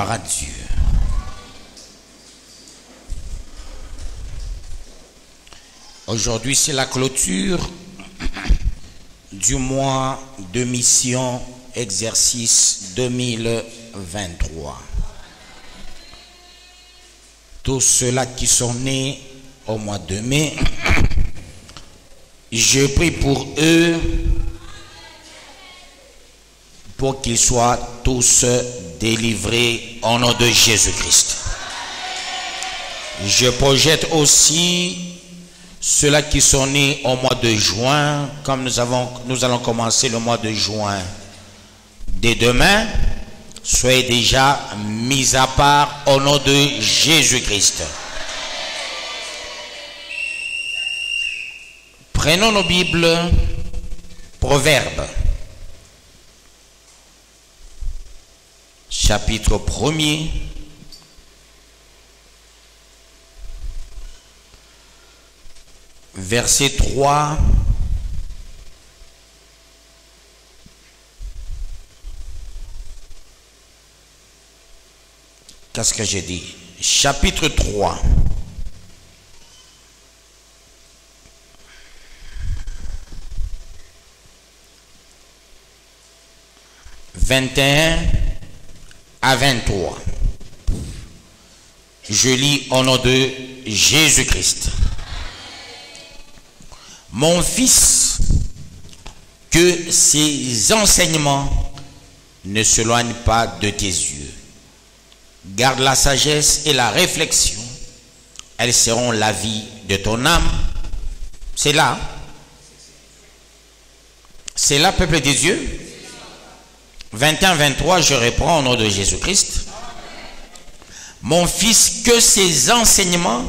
Gloire à Dieu. Aujourd'hui, c'est la clôture du mois de mission exercice 2023. Tous ceux-là qui sont nés au mois de mai, je prie pour eux pour qu'ils soient tous délivrés au nom de Jésus-Christ. Je projette aussi ceux-là qui sont nés au mois de juin, comme nous allons commencer le mois de juin. Dès demain, soyez déjà mis à part au nom de Jésus-Christ. Prenons nos Bibles, Proverbes, chapitre 1er, verset 3 qu'est-ce que j'ai dit? Chapitre 3 21 à 23. Je lis au nom de Jésus-Christ. Mon fils, que ces enseignements ne s'éloignent pas de tes yeux. Garde la sagesse et la réflexion. Elles seront la vie de ton âme. C'est là. C'est là, peuple des dieux. 21-23, je reprends au nom de Jésus-Christ. Mon fils, que ces enseignements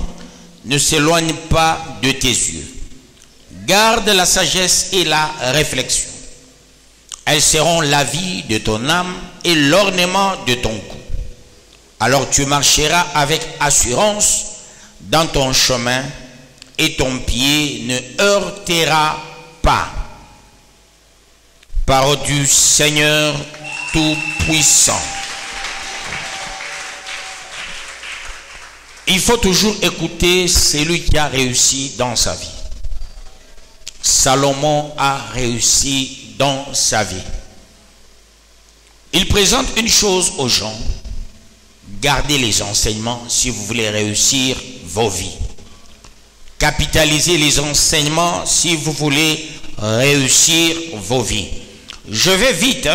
ne s'éloignent pas de tes yeux. Garde la sagesse et la réflexion. Elles seront la vie de ton âme et l'ornement de ton cou. Alors tu marcheras avec assurance dans ton chemin et ton pied ne heurtera pas. Parole du Seigneur Tout-Puissant. Il faut toujours écouter celui qui a réussi dans sa vie. Salomon a réussi dans sa vie. Il présente une chose aux gens. Gardez les enseignements si vous voulez réussir vos vies. Capitalisez les enseignements si vous voulez réussir vos vies. Je vais vite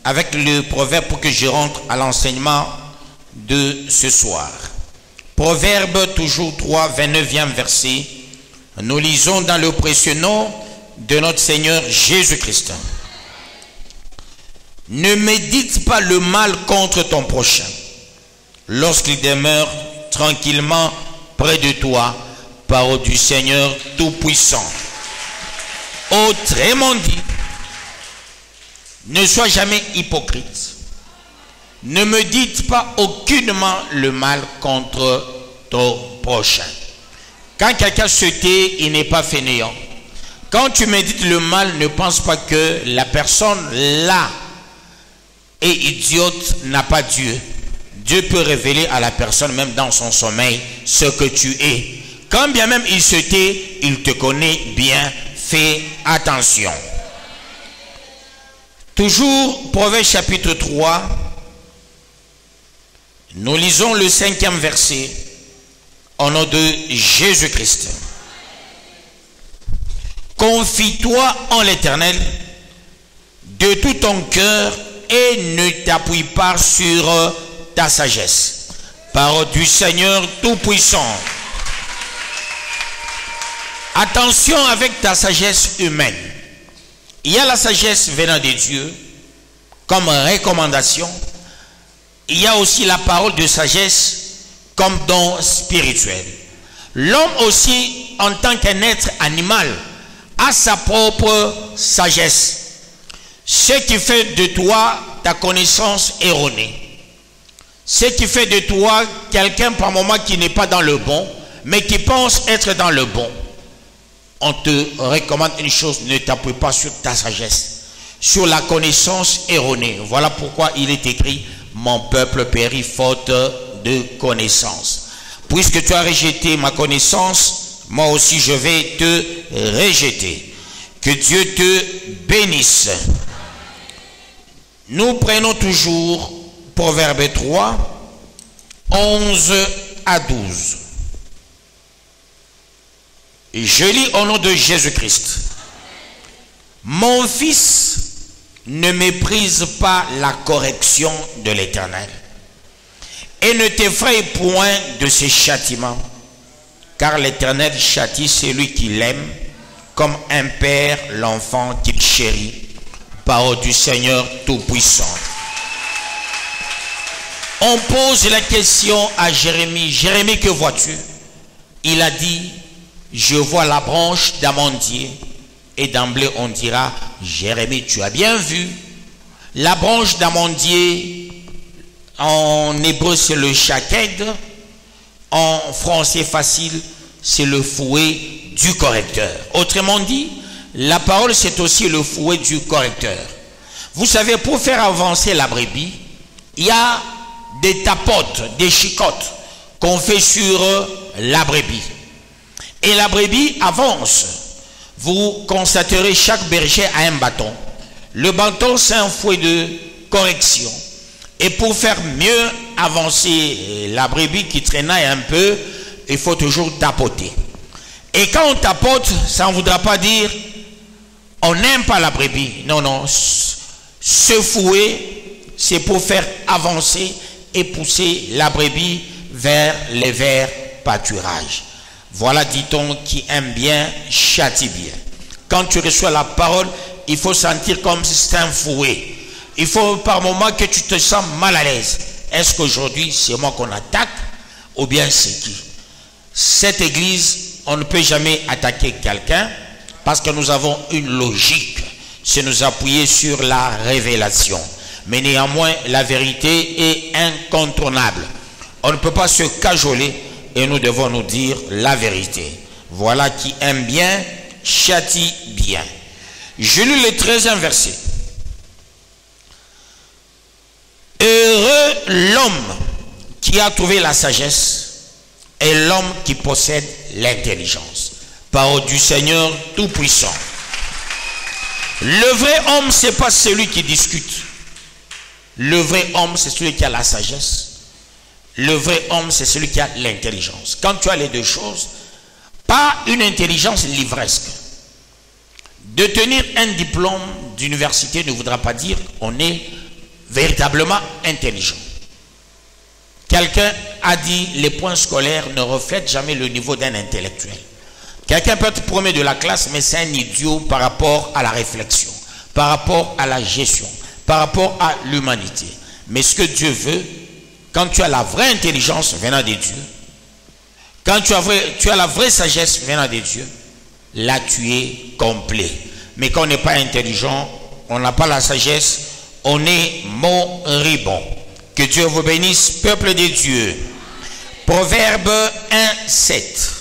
avec le proverbe pour que je rentre à l'enseignement de ce soir. Proverbe toujours 3, 29e verset. Nous lisons dans le précieux nom de notre Seigneur Jésus-Christ. Ne médite pas le mal contre ton prochain lorsqu'il demeure tranquillement près de toi, parole du Seigneur Tout-Puissant. Autrement dit, ne sois jamais hypocrite. Ne médite pas aucunement le mal contre ton prochain. Quand quelqu'un se tait, il n'est pas fainéant. Quand tu médites le mal, ne pense pas que la personne là est idiote, n'a pas Dieu. Dieu peut révéler à la personne, même dans son sommeil, ce que tu es. Quand bien même il se tait, il te connaît bien. Fais attention. Toujours, Proverbe chapitre 3, nous lisons le 5e verset. Au nom de Jésus-Christ. Confie-toi en l'Éternel de tout ton cœur et ne t'appuie pas sur ta sagesse. Parole du Seigneur Tout-Puissant. Attention avec ta sagesse humaine. Il y a la sagesse venant de Dieu comme recommandation. Il y a aussi la parole de sagesse comme don spirituel. L'homme aussi, en tant qu'un être animal, a sa propre sagesse. Ce qui fait de toi ta connaissance erronée. Ce qui fait de toi quelqu'un par moment qui n'est pas dans le bon, mais qui pense être dans le bon. On te recommande une chose, ne t'appuie pas sur ta sagesse, sur la connaissance erronée. Voilà pourquoi il est écrit, mon peuple périt faute de connaissance. Puisque tu as rejeté ma connaissance, moi aussi je vais te rejeter. Que Dieu te bénisse. Nous prenons toujours Proverbe 3, 11 à 12. Je lis au nom de Jésus-Christ. Mon fils, ne méprise pas la correction de l'Éternel et ne t'effraie point de ses châtiments, car l'Éternel châtie celui qui l'aime, comme un père l'enfant qu'il chérit. Parole du Seigneur Tout-Puissant. On pose la question à Jérémie. Jérémie, que vois-tu? Il a dit, je vois la branche d'amandier. Et d'emblée on dira, Jérémie, tu as bien vu. La branche d'amandier, en hébreu c'est le shaked, en français facile c'est le fouet du correcteur. Autrement dit, la parole c'est aussi le fouet du correcteur. Vous savez, pour faire avancer la brebis, il y a des tapotes, des chicottes qu'on fait sur la brebis. Et la brebis avance. Vous constaterez, chaque berger a un bâton. Le bâton, c'est un fouet de correction. Et pour faire mieux avancer la brebis qui traînaille un peu, il faut toujours tapoter. Et quand on tapote, ça ne voudra pas dire on n'aime pas la brebis. Non, non. Ce fouet, c'est pour faire avancer et pousser la brebis vers les verts pâturages. Voilà, dit-on, qui aime bien, châtie bien. Quand tu reçois la parole, il faut sentir comme si c'était un fouet. Il faut par moment que tu te sens mal à l'aise. Est-ce qu'aujourd'hui, c'est moi qu'on attaque ou bien c'est qui? Cette église, on ne peut jamais attaquer quelqu'un parce que nous avons une logique. C'est nous appuyer sur la révélation. Mais néanmoins, la vérité est incontournable. On ne peut pas se cajoler. Et nous devons nous dire la vérité. Voilà, qui aime bien, châtie bien. Je lis le 13e verset. Heureux l'homme qui a trouvé la sagesse et l'homme qui possède l'intelligence. Parole du Seigneur Tout-Puissant. Le vrai homme, ce n'est pas celui qui discute. Le vrai homme, c'est celui qui a la sagesse. Le vrai homme, c'est celui qui a l'intelligence. Quand tu as les deux choses, pas une intelligence livresque. De tenir un diplôme d'université ne voudra pas dire qu'on est véritablement intelligent. Quelqu'un a dit les points scolaires ne reflètent jamais le niveau d'un intellectuel. Quelqu'un peut être premier de la classe, mais c'est un idiot par rapport à la réflexion, par rapport à la gestion, par rapport à l'humanité. Mais ce que Dieu veut, quand tu as la vraie intelligence venant de Dieu, quand tu as la vraie sagesse venant de Dieu, là tu es complet. Mais quand on n'est pas intelligent, on n'a pas la sagesse, on est moribond. Que Dieu vous bénisse, peuple de Dieu. Proverbe 1, 7.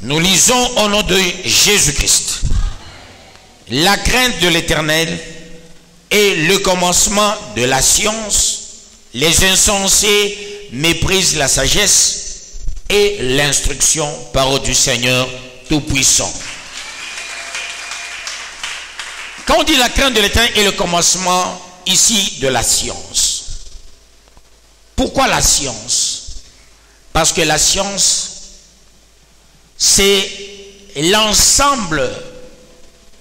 Nous lisons au nom de Jésus-Christ. La crainte de l'Éternel est le commencement de la science. Les insensés méprisent la sagesse et l'instruction. Parole du Seigneur Tout-Puissant. Quand on dit la crainte de l'Éternel est le commencement ici de la science. Pourquoi la science? Parce que la science, c'est l'ensemble,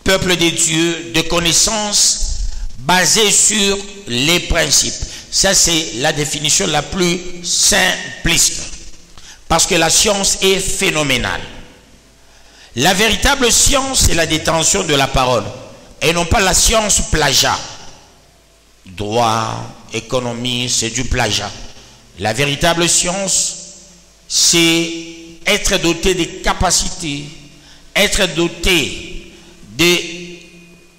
peuple de Dieu, de connaissances basées sur les principes. Ça, c'est la définition la plus simpliste. Parce que la science est phénoménale. La véritable science, c'est la détention de la parole. Et non pas la science plagiat. Droit, économie, c'est du plagiat. La véritable science, c'est être doté de capacités, être doté de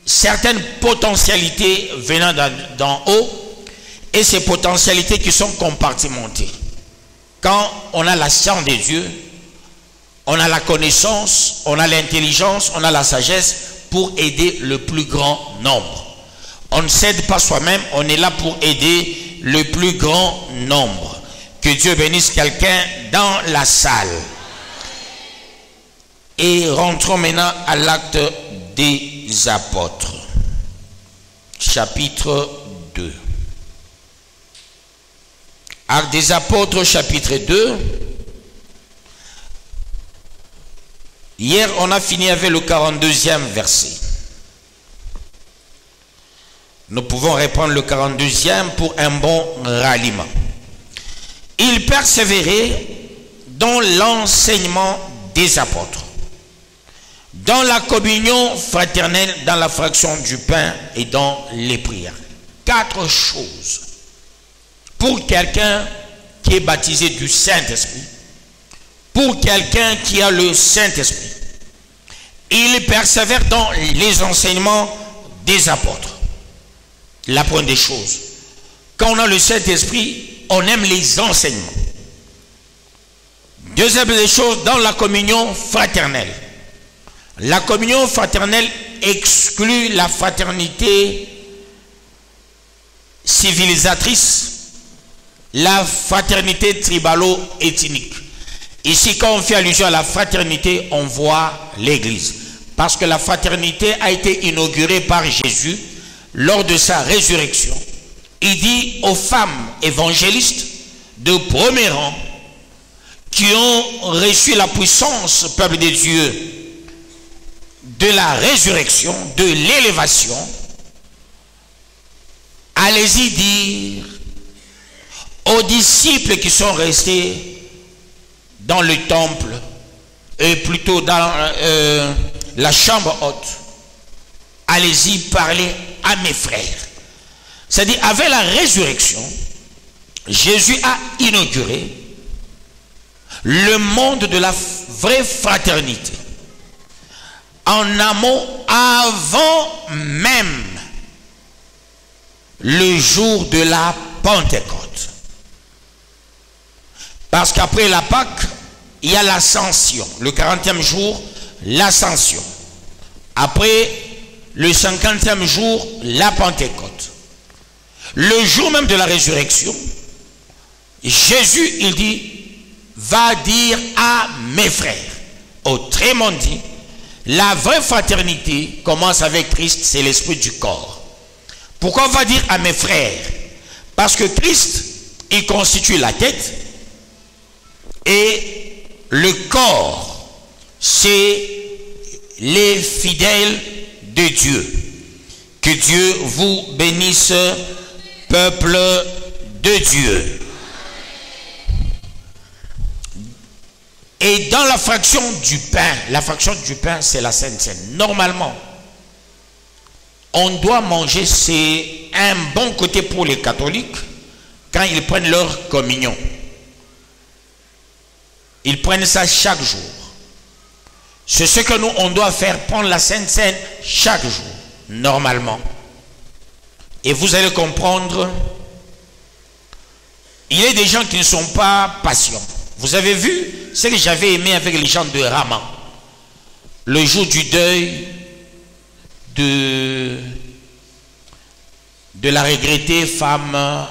certaines potentialités venant d'en haut, et ces potentialités qui sont compartimentées. Quand on a la science de Dieu, on a la connaissance, on a l'intelligence, on a la sagesse, pour aider le plus grand nombre. On ne s'aide pas soi-même, on est là pour aider le plus grand nombre. Que Dieu bénisse quelqu'un dans la salle. Et rentrons maintenant à l'acte des apôtres. Chapitre 2. Acte des apôtres, chapitre 2. Hier, on a fini avec le 42e verset. Nous pouvons reprendre le 42e pour un bon ralliement. Il persévérait dans l'enseignement des apôtres, dans la communion fraternelle, dans la fraction du pain et dans les prières. 4 choses pour quelqu'un qui est baptisé du Saint-Esprit, pour quelqu'un qui a le Saint-Esprit. Il persévère dans les enseignements des apôtres. La première des choses, quand on a le Saint-Esprit, on aime les enseignements. Deuxième des choses, dans la communion fraternelle. La communion fraternelle exclut la fraternité civilisatrice, la fraternité tribalo-ethnique. Ici, quand on fait allusion à la fraternité, on voit l'Église. Parce que la fraternité a été inaugurée par Jésus lors de sa résurrection. Il dit aux femmes évangélistes de premier rang qui ont reçu la puissance, peuple de Dieu, de la résurrection, de l'élévation, allez-y dire aux disciples qui sont restés dans le temple, et plutôt dans la chambre haute, allez-y parler à mes frères. C'est-à-dire, avec la résurrection, Jésus a inauguré le monde de la vraie fraternité. En amont, avant même le jour de la Pentecôte. Parce qu'après la Pâque, il y a l'ascension. Le 40e jour, l'ascension. Après le 50e jour, la Pentecôte. Le jour même de la résurrection, Jésus, il dit, va dire à mes frères. Autrement dit, la vraie fraternité commence avec Christ, c'est l'esprit du corps. Pourquoi on va dire à mes frères? Parce que Christ, il constitue la tête et le corps, c'est les fidèles de Dieu. Que Dieu vous bénisse, peuple de Dieu. Et dans la fraction du pain, c'est la Sainte Seine. Normalement, on doit manger, c'est un bon côté pour les catholiques, quand ils prennent leur communion. Ils prennent ça chaque jour. C'est ce que nous, on doit faire, prendre la Sainte Seine chaque jour, normalement. Et vous allez comprendre, il y a des gens qui ne sont pas patients. Vous avez vu ce que j'avais aimé avec les gens de Rama. Le jour du deuil de la regrettée femme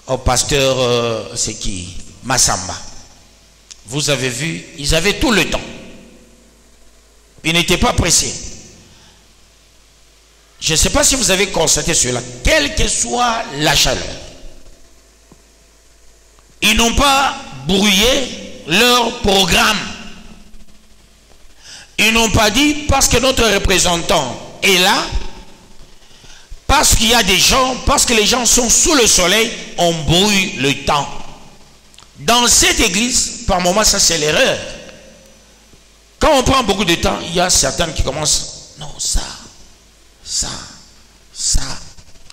au pasteur, c'est qui? Massamba. Vous avez vu, ils avaient tout le temps. Ils n'étaient pas pressés. Je ne sais pas si vous avez constaté cela. Quelle que soit la chaleur, ils n'ont pas brouillé leur programme. Ils n'ont pas dit, parce que notre représentant est là, parce qu'il y a des gens, parce que les gens sont sous le soleil, on brouille le temps. Dans cette église, par moments, ça c'est l'erreur. Quand on prend beaucoup de temps, il y a certains qui commencent, non, ça,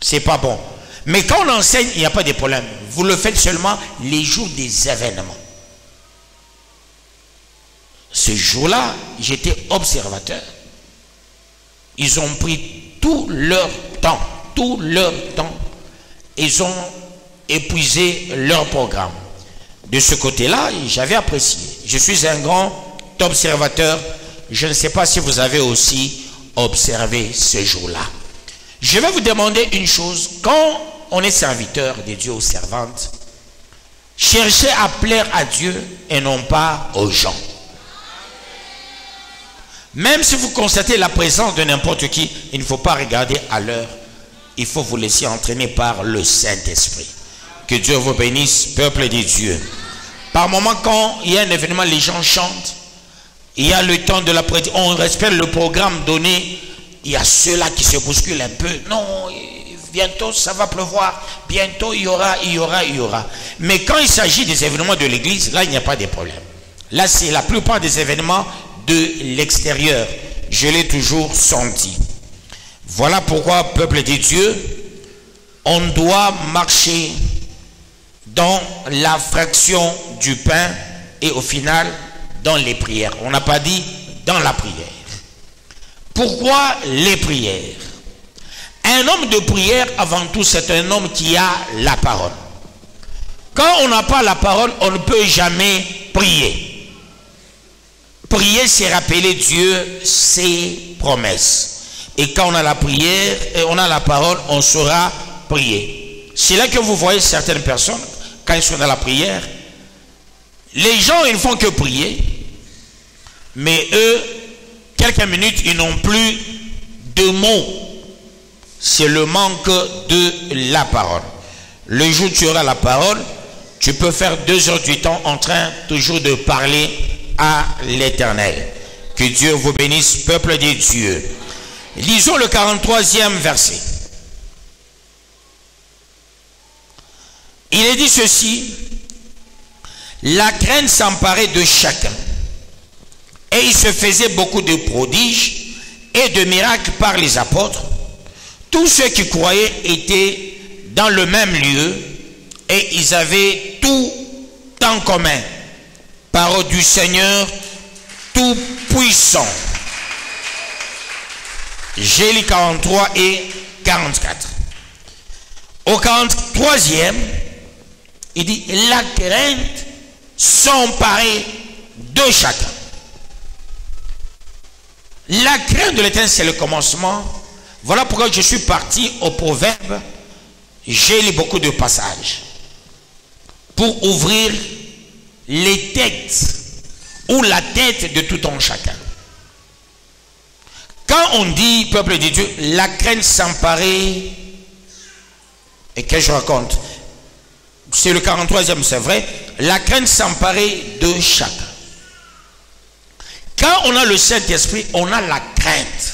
c'est pas bon. Mais quand on enseigne, il n'y a pas de problème. Vous le faites seulement les jours des événements. Ce jour-là, j'étais observateur. Ils ont pris tout leur temps. Ils ont épuisé leur programme. De ce côté-là, j'avais apprécié. Je suis un grand observateur Je ne sais pas si vous avez aussi observé ce jour-là. Je vais vous demander une chose. Quand on est serviteur de Dieu ou servante, cherchez à plaire à Dieu et non pas aux gens. Même si vous constatez la présence de n'importe qui, il ne faut pas regarder à l'heure. Il faut vous laisser entraîner par le Saint-Esprit. Que Dieu vous bénisse, peuple de Dieu. Par moment, quand il y a un événement, les gens chantent. Il y a le temps de la prédication. On respecte le programme donné. Il y a ceux-là qui se bousculent un peu. Non, bientôt ça va pleuvoir. Bientôt il y aura. Mais quand il s'agit des événements de l'église, là il n'y a pas de problème. Là c'est la plupart des événements de l'extérieur. Je l'ai toujours senti. Voilà pourquoi, peuple de Dieu, on doit marcher dans la fraction du pain et au final dans les prières. On n'a pas dit dans la prière. Pourquoi les prières? Un homme de prière, avant tout, c'est un homme qui a la parole. Quand on n'a pas la parole, on ne peut jamais prier. Prier, c'est rappeler Dieu ses promesses. Et quand on a la prière et on a la parole, on saura prier. C'est là que vous voyez certaines personnes, quand ils sont dans la prière, les gens, ils ne font que prier, mais eux, quelques minutes, ils n'ont plus de mots. C'est le manque de la parole. Le jour où tu auras la parole, tu peux faire 2 heures du temps en train toujours de parler à l'Éternel. Que Dieu vous bénisse, peuple de Dieu. Lisons le 43e verset. Il est dit ceci: la crainte s'emparait de chacun, et il se faisait beaucoup de prodiges et de miracles par les apôtres. Tous ceux qui croyaient étaient dans le même lieu et ils avaient tout en commun. Parole du Seigneur Tout-Puissant. Jélie 43 et 44. Au 43e, il dit: la crainte s'emparait de chacun. La crainte de l'Éternel, c'est le commencement. Voilà pourquoi je suis parti au Proverbe. J'ai lu beaucoup de passages pour ouvrir les têtes ou la tête de tout un chacun. Quand on dit, peuple de Dieu, la crainte s'emparait, et que je raconte, c'est le 43e, c'est vrai, la crainte s'emparait de chacun. Quand on a le Saint-Esprit, on a la crainte.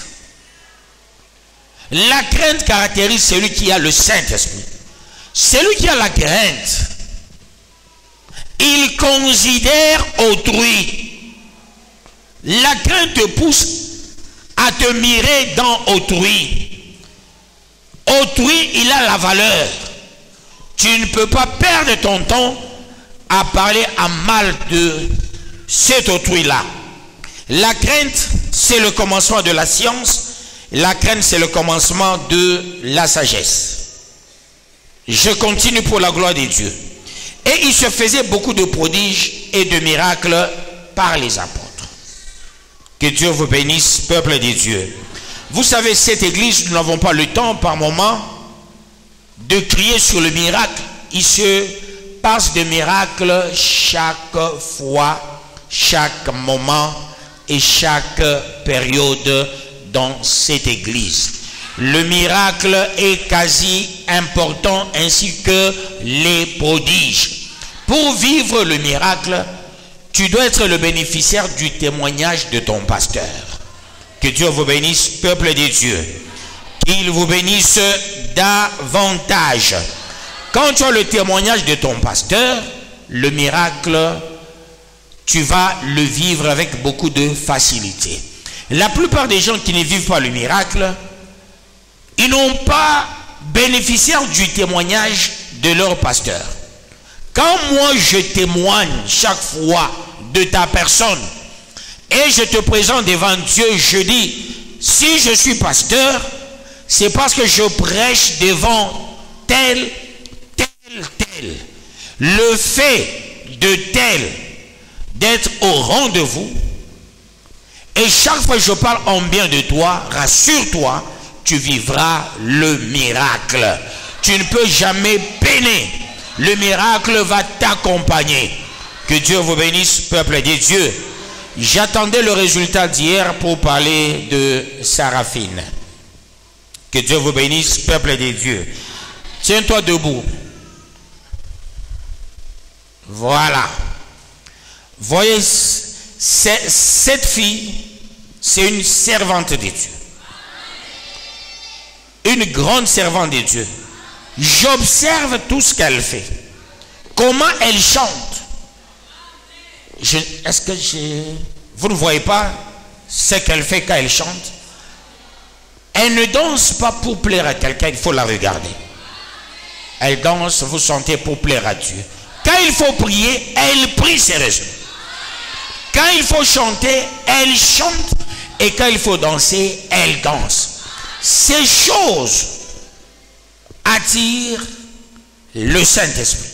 La crainte caractérise celui qui a le Saint-Esprit. Celui qui a la crainte, il considère autrui. La crainte te pousse à te mirer dans autrui. Autrui, il a la valeur. Tu ne peux pas perdre ton temps à parler à mal de cet autrui-là. La crainte, c'est le commencement de la science. La crainte, c'est le commencement de la sagesse. Je continue pour la gloire de Dieu. Et il se faisait beaucoup de prodiges et de miracles par les apôtres. Que Dieu vous bénisse, peuple de Dieu. Vous savez, cette église, nous n'avons pas le temps par moment de crier sur le miracle. Il se passe des miracles chaque fois, chaque moment et chaque période dans cette église. Le miracle est quasi important, ainsi que les prodiges. Pour vivre le miracle, tu dois être le bénéficiaire du témoignage de ton pasteur. Que Dieu vous bénisse, peuple de Dieu. Qu'il vous bénisse davantage. Quand tu as le témoignage de ton pasteur, le miracle, tu vas le vivre avec beaucoup de facilité. La plupart des gens qui ne vivent pas le miracle, ils n'ont pas bénéficié du témoignage de leur pasteur. Quand moi je témoigne chaque fois de ta personne et je te présente devant Dieu, je dis, si je suis pasteur, c'est parce que je prêche devant tel. Le fait de tel d'être au rendez-vous Et chaque fois que je parle en bien de toi, rassure-toi, tu vivras le miracle. Tu ne peux jamais peiner. Le miracle va t'accompagner. Que Dieu vous bénisse, peuple de Dieu. J'attendais le résultat d'hier pour parler de Séraphine. Que Dieu vous bénisse, peuple de Dieu. Tiens-toi debout. Voilà. Voyez, cette fille, c'est une servante de Dieu. Une grande servante de Dieu. J'observe tout ce qu'elle fait. Comment elle chante. Est-ce que vous ne voyez pas ce qu'elle fait quand elle chante? Elle ne danse pas pour plaire à quelqu'un, il faut la regarder. Elle danse, vous sentez, pour plaire à Dieu. Quand il faut prier, elle prie sérieusement. Quand il faut chanter, elle chante. Et quand il faut danser, elle danse. Ces choses attirent le Saint-Esprit.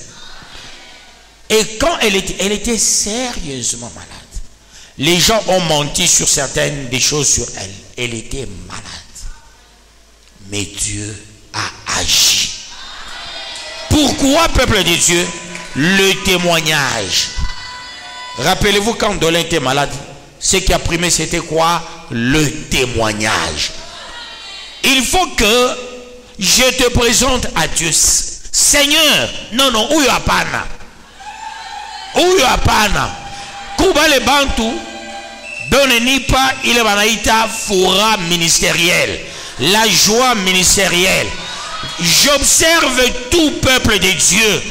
Et quand elle était sérieusement malade. Les gens ont menti sur certaines des choses sur elle. Elle était malade. Mais Dieu a agi. Pourquoi, peuple de Dieu? Le témoignage. Rappelez-vous quand Dolin était malade, ce qui a primé c'était quoi? Le témoignage. Il faut que je te présente à Dieu. Seigneur, non, où apana. Où apana. Kuba le bantu, donne pas, il banaïta foura ministériel. La joie ministérielle. J'observe tout peuple de Dieu.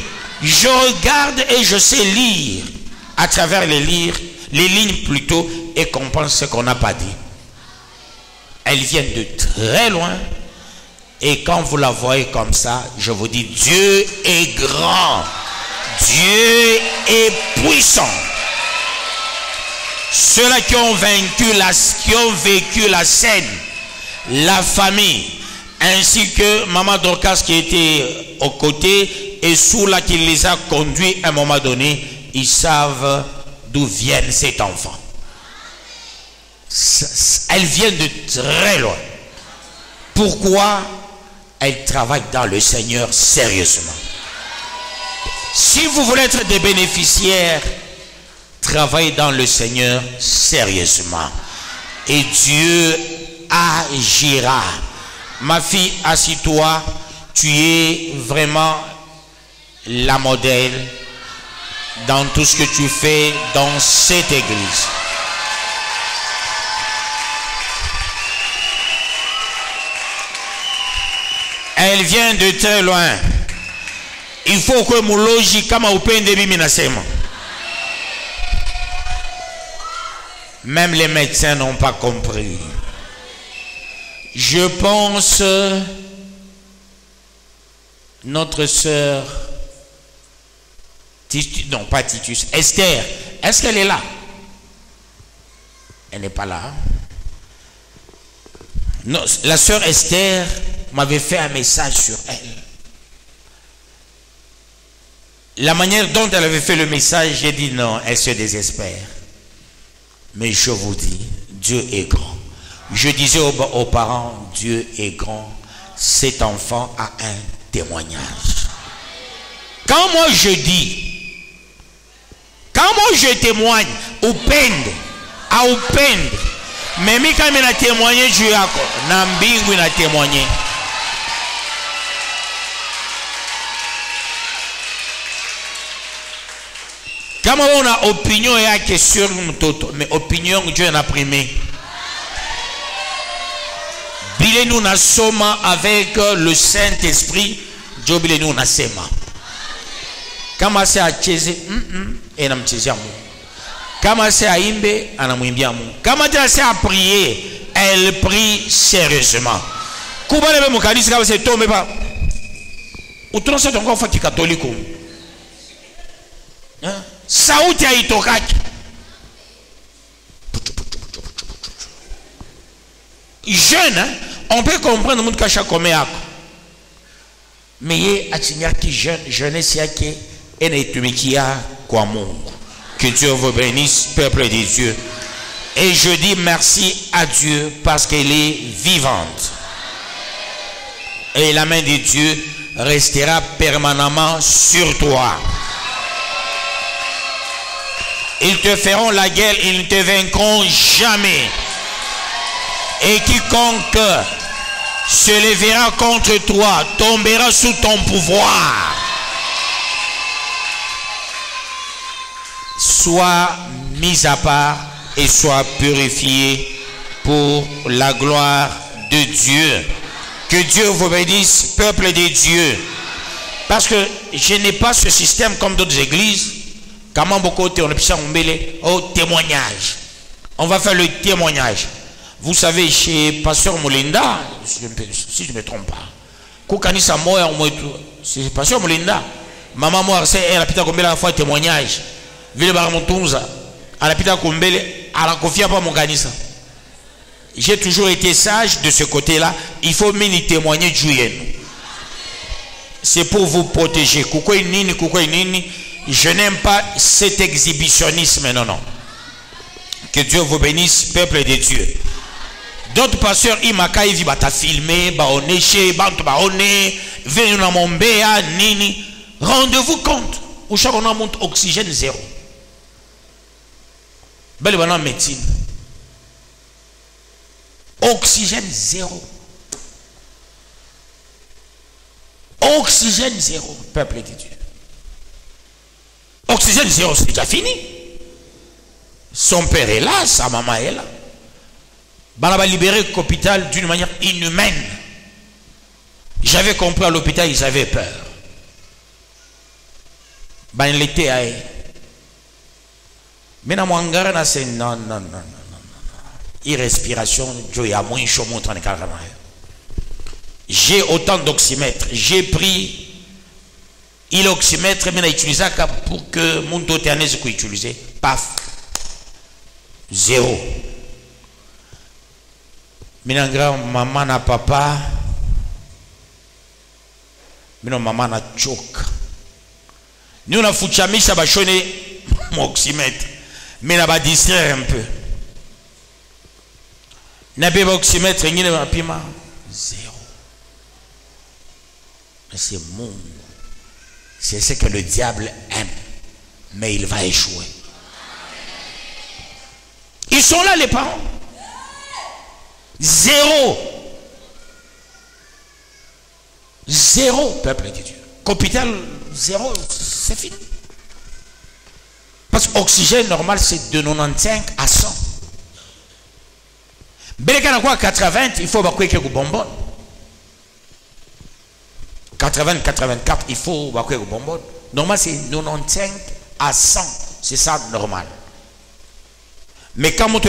Je regarde et je sais lire à travers les lignes plutôt, et comprendre ce qu'on n'a pas dit. Elles viennent de très loin, et quand vous la voyez comme ça, je vous dis, Dieu est grand, Dieu est puissant. Ceux-là qui ont vécu la scène, la famille, ainsi que Maman Dorcas qui était aux côtés et Soula qui les a conduits à un moment donné, ils savent d'où viennent cet enfant. Elles viennent de très loin. Pourquoi? Elles travaillent dans le Seigneur sérieusement. Si vous voulez être des bénéficiaires, travaillez dans le Seigneur sérieusement. Et Dieu agira. Ma fille, assis-toi, tu es vraiment la modèle dans tout ce que tu fais dans cette église. Elle vient de très loin. Il faut que mon logique kama upende mimi nasema. Même les médecins n'ont pas compris. Je pense notre sœur non pas Titus, Esther, est-ce qu'elle est là? Elle n'est pas là. Non, la sœur Esther m'avait fait un message sur elle. La manière dont elle avait fait le message, j'ai dit non, elle se désespère. Mais je vous dis, Dieu est grand. Je disais aux parents, Dieu est grand. Cet enfant a un témoignage. Quand moi je dis, quand moi je témoigne, upende, à upende, mais mi quand il a témoigné, Dieu a nambingu il a témoigné. Quand on a opinion et a question, mais opinion Dieu en a primé. Bile nous na soma avec le Saint-Esprit, Dieu bile nous na sema. Kama c'est à cheze, et na mcheze amu. Kama c'est à imbe, anamwimbia amu. Kama c'est à prier, elle prie sérieusement. Kuba lebe mukanisi kama c'est tombe pas. Utron c'est encore fait catholique. Hein? Sauti haitokaki. Jeune, hein? On peut comprendre mtu kasha kome yako. Mais ye atinyaki jeunesse yake ene tumikia kwa Mungu. Que Dieu vous bénisse, peuple de Dieu. Et je dis merci à Dieu parce qu'elle est vivante. Et la main de Dieu restera permanemment sur toi. Ils te feront la guerre, ils ne te vaincront jamais. Et quiconque se lèvera contre toi tombera sous ton pouvoir. Sois mis à part et sois purifié pour la gloire de Dieu. Que Dieu vous bénisse, peuple de Dieu. Parce que je n'ai pas ce système comme d'autres églises. Comment beaucoup on au témoignage. On va faire le témoignage. Vous savez, chez Pasteur Molinda, si je ne me trompe pas, c'est Pasteur Molinda. Maman moi, elle a pita combien la fois témoignage. Ville Baramontunza, elle a pita combien, elle a confié pas mon ganissa. J'ai toujours été sage de ce côté-là. Il faut mini témoigner Dieu. C'est pour vous protéger. Koukoui nini. Je n'aime pas cet exhibitionnisme, non. Que Dieu vous bénisse, peuple de Dieu. D'autres pasteurs, ils m'ont filmé, nini. Rendez-vous compte. Où chaque on monte oxygène zéro. Belle bonne médecine. Oxygène zéro. Oxygène zéro, peuple de Dieu. Oxygène zéro, c'est déjà fini. Son père est là, sa maman est là. On va libérer l'hôpital d'une manière inhumaine. J'avais compris à l'hôpital, ils avaient peur. Ben, il était à eux. Mais dans mon gars, c'est non. Irrespiration, j'ai autant d'oxymètres. J'ai pris l'oxymètre, mais utilisé pour que mon totéanèse soit utilisé. Paf. Zéro. Mais maman n'a papa. Mais non, maman n'a choc. Nous, on a foutu à ça va choner mon oxymètre. Mais on va distraire un peu. N'a pas oxymètre, il n'y a pas piment. Zéro. Mais c'est mon. C'est ce que le diable aime. Mais il va échouer. Ils sont là, les parents. Zéro. Zéro, peuple de Dieu. Hôpital, zéro, c'est fini. Parce que l'oxygène normal, c'est de 95 à 100. Mais quand on a 80, il faut avoir quelques bonbons. 80, 84, il faut avoir quelques bonbons. Normal, c'est 95 à 100. C'est ça, normal. Mais quand on est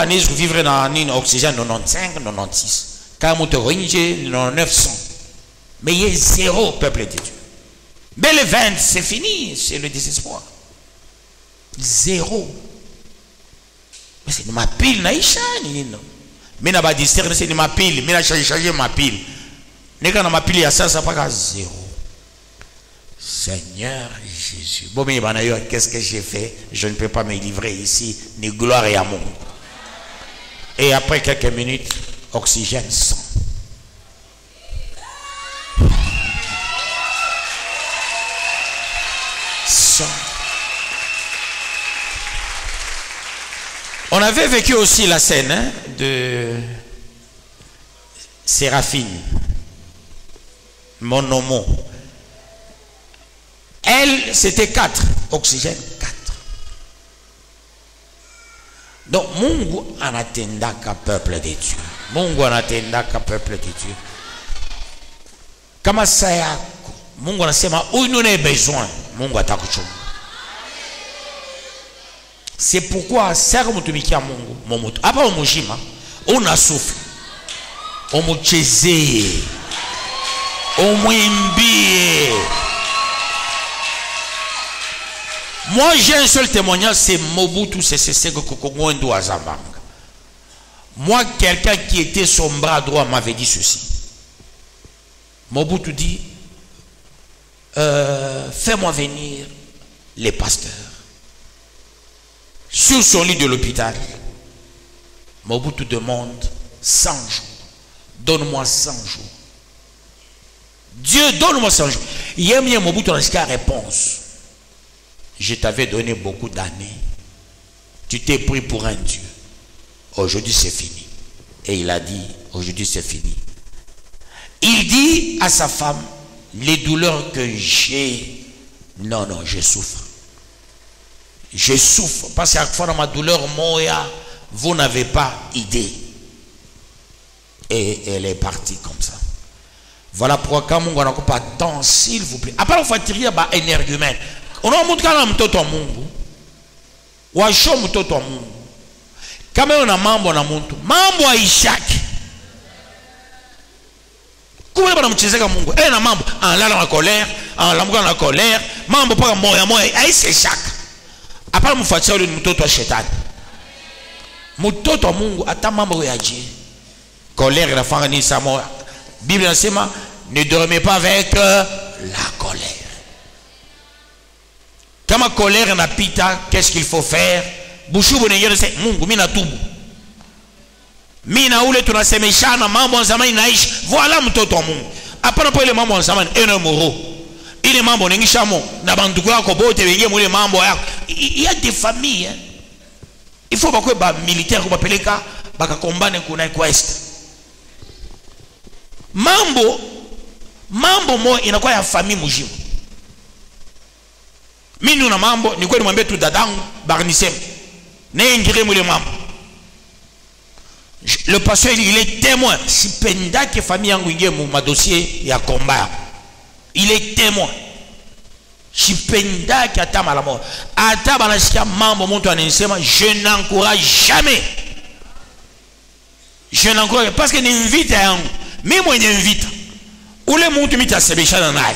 vivre vivre dans un oxygène 95, 96. Quand on est 900. Mais il y a zéro, peuple de Dieu. Mais le 20, c'est fini, c'est le désespoir. Zéro. Mais c'est ma pile, naïcha, non. Mais n'a pas discerné, c'est ma pile, mais n'a changé ma pile. Mais quand ma pile, il y a ça, ça pas zéro. Seigneur Jésus. Bon, mais qu'est-ce que j'ai fait? Je ne peux pas me livrer ici, ni gloire et amour. Et après quelques minutes, oxygène 100. On avait vécu aussi la scène de Séraphine, mon homo. Elle, c'était 4, oxygène 4. Donc, Mungu anatendaka peuple de Dieu. Mungu anatendaka peuple de Dieu. Kama saya, Mungu anasema, où nous avons besoin, Mungu atakuchunga. C'est pourquoi, sert mutumikia Mungu, momoto. Apa omujima, on a souffle. Omucheze. Omwimbie. Moi, j'ai un seul témoignage, c'est Mobutu Sese Koko Ndo Azambanga. Moi, quelqu'un qui était son bras droit m'avait dit ceci. Mobutu dit, fais-moi venir les pasteurs. Sur son lit de l'hôpital, Mobutu demande 100 jours. Donne-moi 100 jours. Dieu, donne-moi 100 jours. Hier, Mobutu a la réponse. Je t'avais donné beaucoup d'années. Tu t'es pris pour un Dieu. Aujourd'hui, c'est fini. Et il a dit, aujourd'hui, c'est fini. Il dit à sa femme, les douleurs que j'ai, non, je souffre. Je souffre. Parce qu'à chaque fois dans ma douleur, moi, vous n'avez pas idée. Et elle est partie comme ça. Voilà pourquoi quand on n'a pas de temps, s'il vous plaît. Après, on fait tirer un énergumène. On a montré quand on a mungu. Ou a chaud mtoto mungu. Quand on a mambo na muntu. Mambo a ishaki. Comment on a mchezeka mungu? Eh na mambo. En la la colère. En la mouka la colère. Mambo pas moya moya. Aïe c'est chaque. Après, on fait tirer mtoto a shetani. Mtoto mungu. Ata mambo ya Dieu. Colère la fangani sa moya. Bible enseigne, ne dormez pas avec la colère. Quand ma colère n'a pita, qu'est-ce qu'il faut faire? Bouchou bonengere c'est mungu mina tubu. Mina ule tunasemeshana mambo nzamani naishi. Voilà mtoto mungu. Hapana po ile mambo nzamani ene moro. Ile mambo nengisha mo na banduku yako bote wengine mule mambo yako. Il y a des familles. Il faut bakwe ba militaire ko bapeleka baka kombane kuna quest. Mambo mo inakuwa ya famille mujimu. Mimi na mambo ni kweli mwambie tu dadangu barnisem. Ne ngire mule mambo. Le pasteur il est témoin. Si penda que famille yangu ingie mu dossier ya combat. Il est témoin. Si penda que ata malamo. Ata banasikia mambo mtu anasema je n'encourage jamais. Je n'encourage parce que ni invite yangu. Mimi mwenye invita ule mtu mitasebeshana naye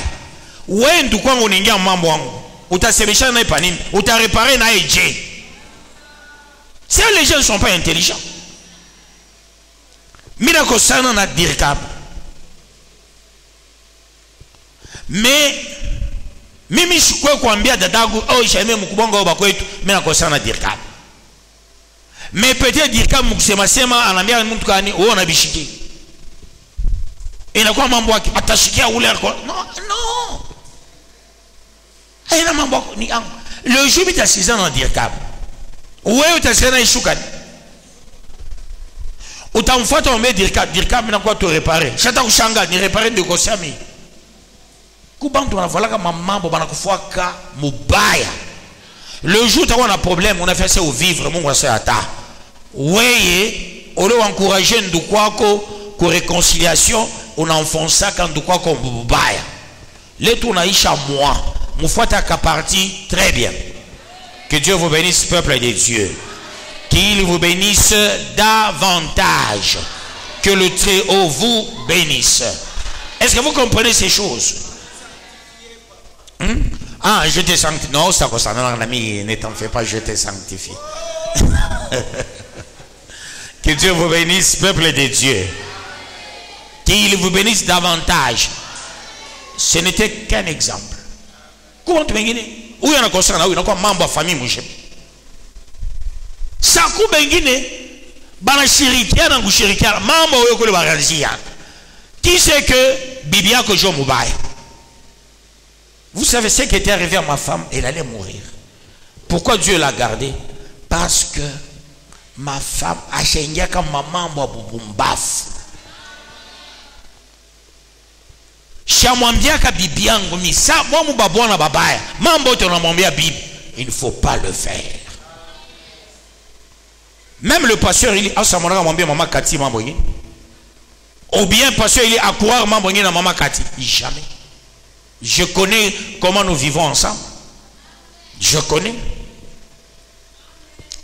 wewe ndio kwangu unaingia mambo yangu utasebeshana naye pa nini utareparer naye je si les gens ne sont pas intelligents mina kosana na dirkab mais mimi sikwe kuambia dadagu au shame mkubonga au bakwetu mina kosana na dirkab mais peut-être dirkab mkusema sema anambia mtu kani wewe unabishiki inakuwa mambo yake atashikia ule alikuwa no haina mambo ni angu le jour bitasizana na dirkab wewe utasizana ishuka utamfuata ombe dirkab inakuwa tu réparer chata kushanga ni réparer de kosami kubantu wanavalaka mambo banakufuaka mubaya le jour utakuwa na problème on a fait ça au vivre Mungu asata wewe ole encourager ndugu wako ku réconciliation on enfonce ça quand de quoi comme bubaya les tournaïcha moi mon foi ta partie très bien que Dieu vous bénisse peuple de Dieu qu'il vous bénisse davantage que le Très-Haut vous bénisse. Est-ce que vous comprenez ces choses? Ah, je te sanctifie. Non, ça concerne l'ami, ne t'en fais pas, je te sanctifie. Que Dieu vous bénisse peuple de Dieu. Qu'il vous bénisse davantage. Ce n'était qu'un exemple. Comment tu m'as où il y a un concert, où il y a un membre de famille, mouche. Sakou bengine, bana chirikia na ngushirikia, mambo oyo kule baranzia. Qui sait que Bibia que je moubaye? Vous savez ce qui était arrivé à ma femme, elle allait mourir. Pourquoi Dieu l'a gardée? Parce que ma femme a changé comme maman bobumbaf. Shamwambia ka bibi yangu mi sa moi mubabwana babaya. Mambo tunamwambia bibi, il ne faut pas le faire. Même le pasteur il a samana mwambia mama Kati mambo ngine. Ou bien pasteur il est à croire mambo ngine na mama Kati, jamais. Je connais comment nous vivons ensemble. Je connais.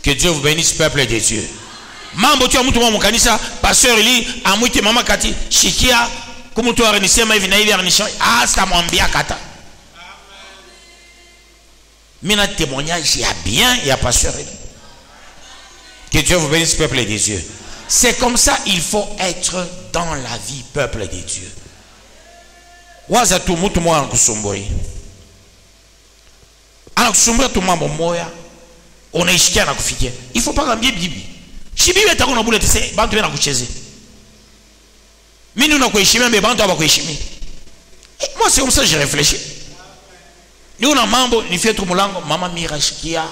Que Dieu vous bénisse peuple de Dieu. Mambo tu amutu mwa kanisa pasteur il amwite mama Kati shikia comme tu as nisema hivi na hivi arnisha hasta mwambia kata. Mina témoignage ya bien ya pasteur. Que Dieu vous bénisse peuple de Dieu. C'est comme ça il faut être dans la vie peuple de Dieu. Waza tu mtu mwa anakusumbui. Anakusumbua tu mambo moya. Unaishikia na kufikia. Il faut pas ngambie bibi. Shibibi atakuna bule tese bantu bena kucheze. Mimi unakuheshimia mais bantu hawakuheshimia. Moi c'est comme ça que j'ai réfléchi. Ni una mambo ni fietu mulango mama mirashikia.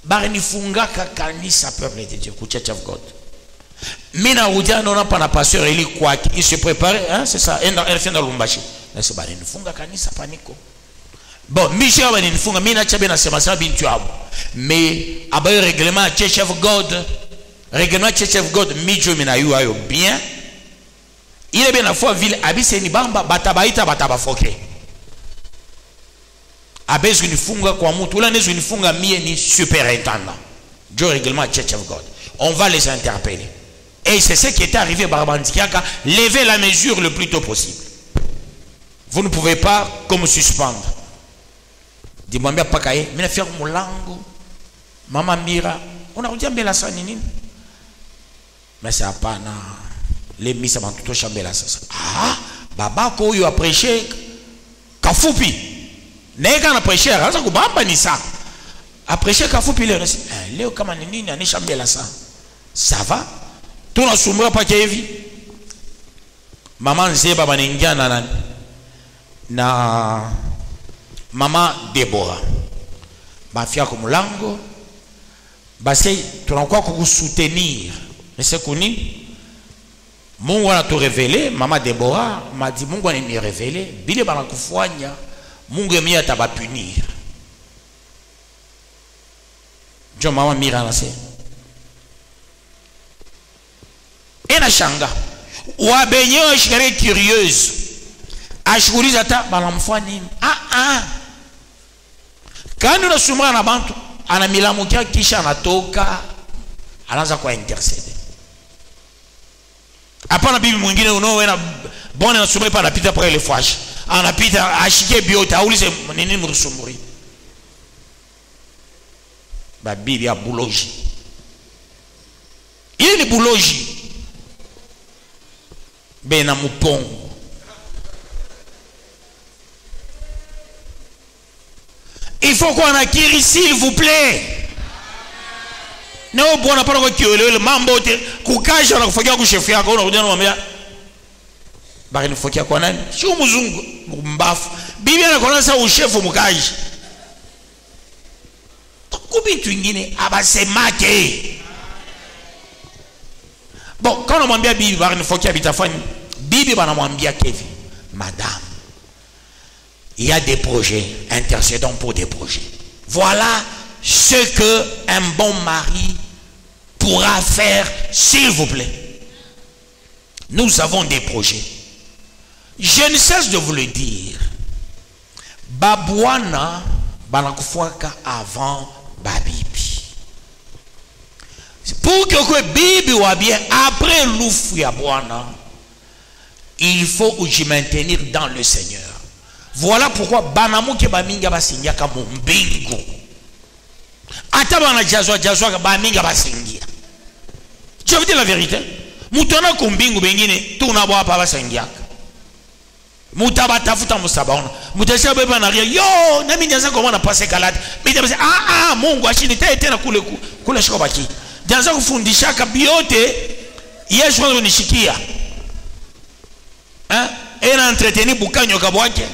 Bari nifunga kanisa peuple de Dieu, Church of God. Mina udia nona pana pasteur ili kwaki, il se préparait, hein, c'est ça, elle fait dans Lumbashi. Là c'est bari nifunga kanisa paniko. Bon, Michel va nifunga mina chabe na sema sema bintu abo. Mais abaye règlement Church of God, règlement Church of God mijo mina yu ayo bien. Il est bien la fois ville abise ni bamba batabaita batabafoke. Abezu unifunga kwa mtu ula nezu unifunga mie ni superintendant. Dieu règlement Church of God. On va les interpeller. Et c'est ce qui est arrivé à Barbandikiaka. Levez la mesure le plus tôt possible. Vous ne pouvez pas comme suspendre. Dis-moi bien pas kaye. Mina faire mulango. Mama Mira. On a dit mbela sa nini. Mais c'est pas na. Les misa bantuto chambela sa. Ah, baba ko yo a prêché kafupi. Neka na prêcher raza kubamba ni ça. A prêcher kafupi le reste. Leo kama nini anisha mbela sa. Ça va? Tu n'as soumra pas kevi. Maman Zeba baningia na nani? Na Maman Deborah. Bafia kumulango. Basi tunakuwa kukusoutenir. Mais c'est connu. Mungu ana te révéler, Maman Deborah m'a dit Mungu ana me révéler, bile bana kufanya, Mungu yemi ataba punir. Jo Maman Mira na se. Ena shanga. Wabenye washikare curieuse. Ashikuliza ta bana mfanya nini? Quand na sumra na bantu, ana milamukia kisha anatoka, anaanza kwa intercede. Hapana bibi mwingine unaoona bwana anasumra pa anapita kwa ile fwashi. Anapita ashike biota aulize nini mrusumuri. Ba bibi ya buloji. Ile ni buloji. Bena mupongo. Il faut qu'on acquire, s'il vous plaît. Non, bon, on n'a pas le mambo, kukaja, on a fait un chef, on a dit, on a bari nifokia kwa nani? Sio mzungu, mbafu. Bibi anakuona sasa ushefu mkaji. Kubitu ingine abasemake. Bon, quand on mwambia bibi bari nifokia bitafani, bibi banamwambia Kevin, madame, il y a des projets, intercédons pour des projets. Voilà ce que un bon mari pourra faire, s'il vous plaît. Nous avons des projets. Je ne cesse de vous le dire. Babouana banakufuaka avant babibi. Pour que bibi wa bien après l'oufou ya bouana, il faut y maintenir dans le Seigneur. Voilà pourquoi banamu ke baminga basingia kama mbingu. Ata bana jazwa ka baminga basingia. Je veux dire la vérité. Mutona kumbingu bengine tunabwa hapa basingia. Mutaba tafuta musabona. Mutasha beba na ria. Yo, na mimi nyanza kwa na pase kalati. Mimi nasema Mungu ashini tena kule shiko baki. Nyanza kufundisha kabiote Yesu ananishikia. Ena entretenir bukanyo kabwake.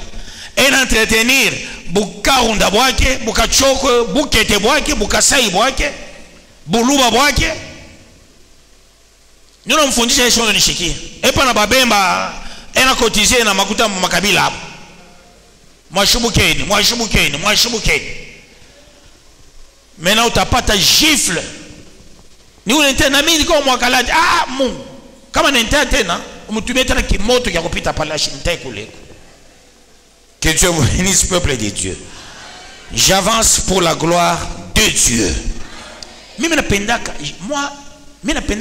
Ena entretenir bukaunda bwake, bukachoko, bukete bwake, bukasai bwake, buluba bwake. Nino mfundisha Yesu ananishikia. Epa na babemba ena kotize na makuta makabila hapo. Mwashubukeni. Maintenant utapata gifle. Ni ule tena mimi kwa mwakalati. Mungu. Kama nenda tena, umtumie tena kimoto ya kupita pale ashimtai kule. Que Dieu vous bénisse, peuple de Dieu. J'avance pour la gloire de Dieu. Mimi napendaka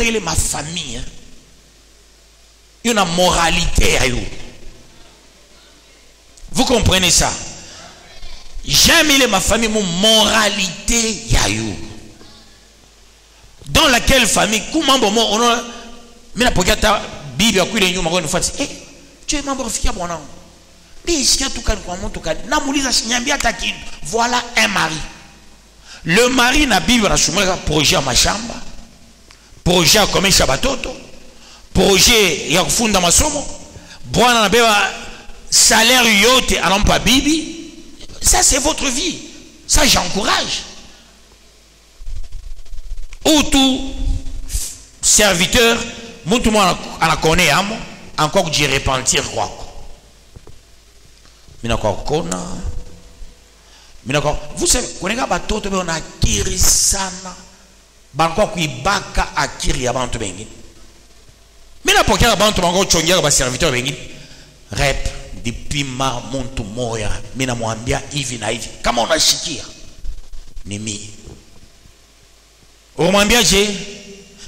ile ma famille. Il y a une moralité à vous. Vous comprenez ça? J'aime ma famille, mon moralité à vous. Dans laquelle famille, comment on a mais la pogata Bible a kuile nyuma kwa nifasi. Tu es membre fikia bwana. Biskia tukani kwa mtu kani. Na muuliza sinyambia hata kitu. Voilà un mari. Le mari na Bible anasomeka projet ya mashamba. projet ya komesha batoto, projet ya kufunda masomo, bwana anabeba salaire yote anampa bibi. Ça c'est votre vie. Ça j'encourage. Ou tout serviteur, tout le monde en connaît encore d'y repentir quoi. Vous savez, quand on a batoto on a kiri sana, banko kuibaka akiri ya bantu bengi. Mina pokea bantu bango chongea ba serviteur bengi. Rep dipima muntu moya, mina mwambia hivi na hivi. Kama unashikia ni mimi. Umwambia je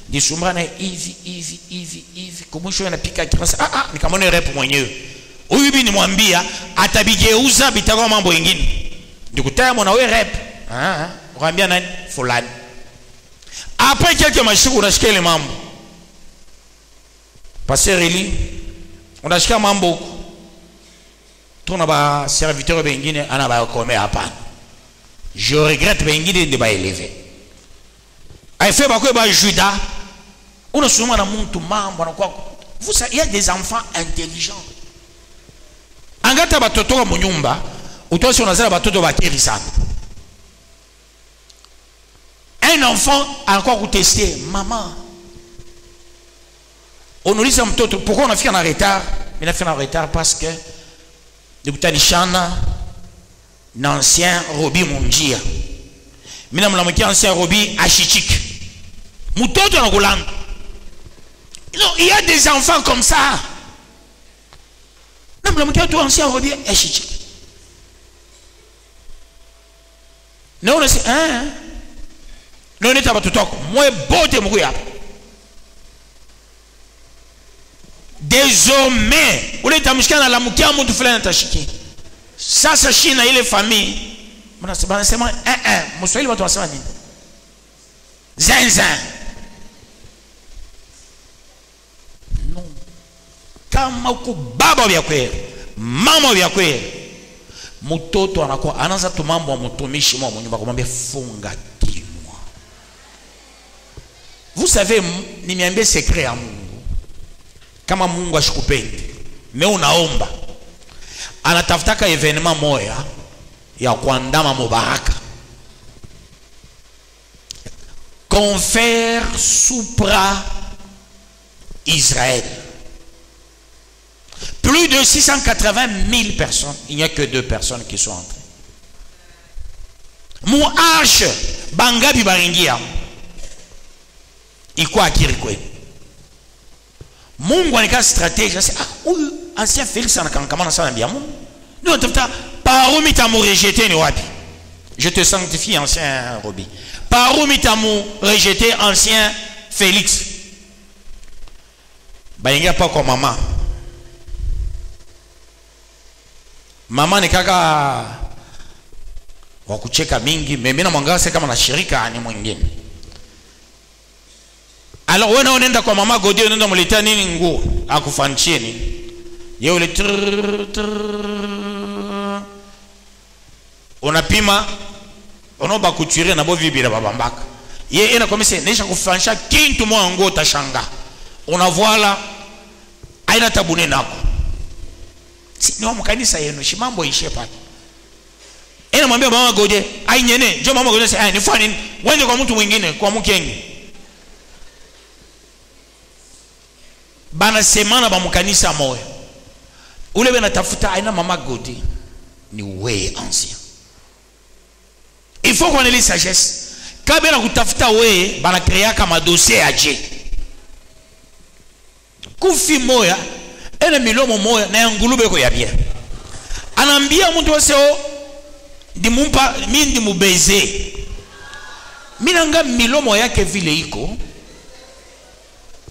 ndisumbana hivi kumwisho anapika kirasa nikamwone rep mwenyewe. Huyu bibi nimwambia atabigeuza bitakuwa mambo mengine. Ndikutaya mwana we rep. Ukamwambia nani? Fulani. Après quelques masiku unashikia ile mambo. Pasteur Eli unashikia mambo huko. Tuna ba serviteur bengine ana ba komea hapana. Je regrette bengine de ba élever. Fait bakwe ba Judas. Unasoma na mtu mambo anakuwa. Vous savez, il y a des enfants intelligents. Angata batoto wa munyumba, utosi unazala batoto bakiri sana. Un enfant encore ku tester, maman. On nous dit ça mtoto, pourquoi on a fait en retard? Il a fait en retard parce que depuis shana l'ancien Robi Munjia. Mina mlamukia ancien Robi Achichik. Mutoto na kulanga. Non, il y a des enfants comme ça. Non, mlamukia tu ancien Robi Achichik. Non, on sait hein. Non, on est à batutoko. Moi bote mouya. Désormais, vous êtes à Mouchkana la moukia moutou flène tachiki. Ça, c'est Chine et les familles. C'est moi, Moussoïl va te faire ça. Zinzin. Non. Kamaku baba vyakwe, mama vyakwe. Mutoto anakuwa anaanza tu mambo ya mtumishi mwa nyumba kumwambia funga kinywa. Vous savez, nimeambia secret ya Mungu. Kama Mungu ashikupendi, me unaomba. Anatafutaka evenement moya ya kuandama mubaraka. Confère Supra Israël. Plus de 680 000 personnes. Il n'y a que 2 personnes qui sont entrées. Mouache Bangabi Baringia. Iko akiri kweli. Mungu anika stratégie. Huyu ancien Félix anakangamana sana bia Mungu. Nous tafuta parmi tamu rejeté ni wapi? Je te sanctifie ancien Robi. Parmi tamu rejeté ancien Félix. Baingia pas comme maman. Mama ni kaka wa kucheka mingi, mimi na mwangaza kama na shirika ni mwingine. Alors wewe unaenda kwa mama Godi unaenda mleta nini nguo akufanchie nini? Yeye ule unapima unaomba kuchuria na bovi bila babambaka. Yeye ina komese nisha kufanisha kintu mwa nguo tashanga. Unavoala aina tabune nako. Ni wa mkanisa yenu shimambo ishe pale. Ina mwambia mama Godi ainyene, njoo mama Godi sasa nifanye nini? Wende kwa mtu mwingine, kwa mkenge. Bana semana ba mkanisa moyo. Ule bena tafuta aina mama Godi ni we ancien. Il faut qu'on ait la sagesse. Quand bena kutafuta we bana créer kama dossier aje. Kufi moya ene milomo moya na ngulube ko ya bien. Anambia mtu waseo ndimumpa mimi ndimubeze. Minanga milomo yake vile iko.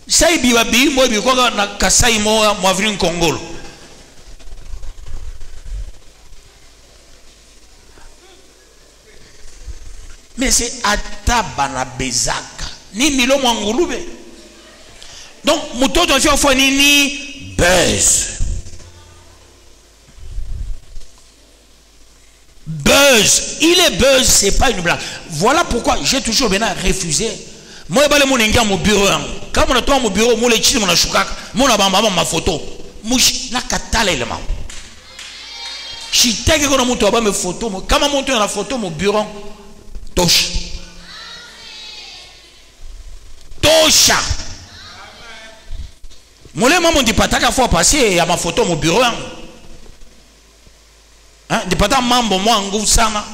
Sai biwa bi mo bi kwa na kasai mo mwavini Kongolo. Mais c'est ataba na bezaka ni milomo ngulube. Donc mutoto afia fo nini buzz. Buzz, il est buzz, c'est pas une blague. Voilà pourquoi j'ai toujours bien refusé Moi bale mon ingia mon bureau quand on a toi mon bureau mon le chine mon chukaka mon abamba ma photo mushi na katala ile mambo shitaki kuna mtu abame photo kama mtu ana photo mon bureau tosha mole maman dit pataka fois passer à ma photo mon bureau hein dit pataka mambo moi nguvu sana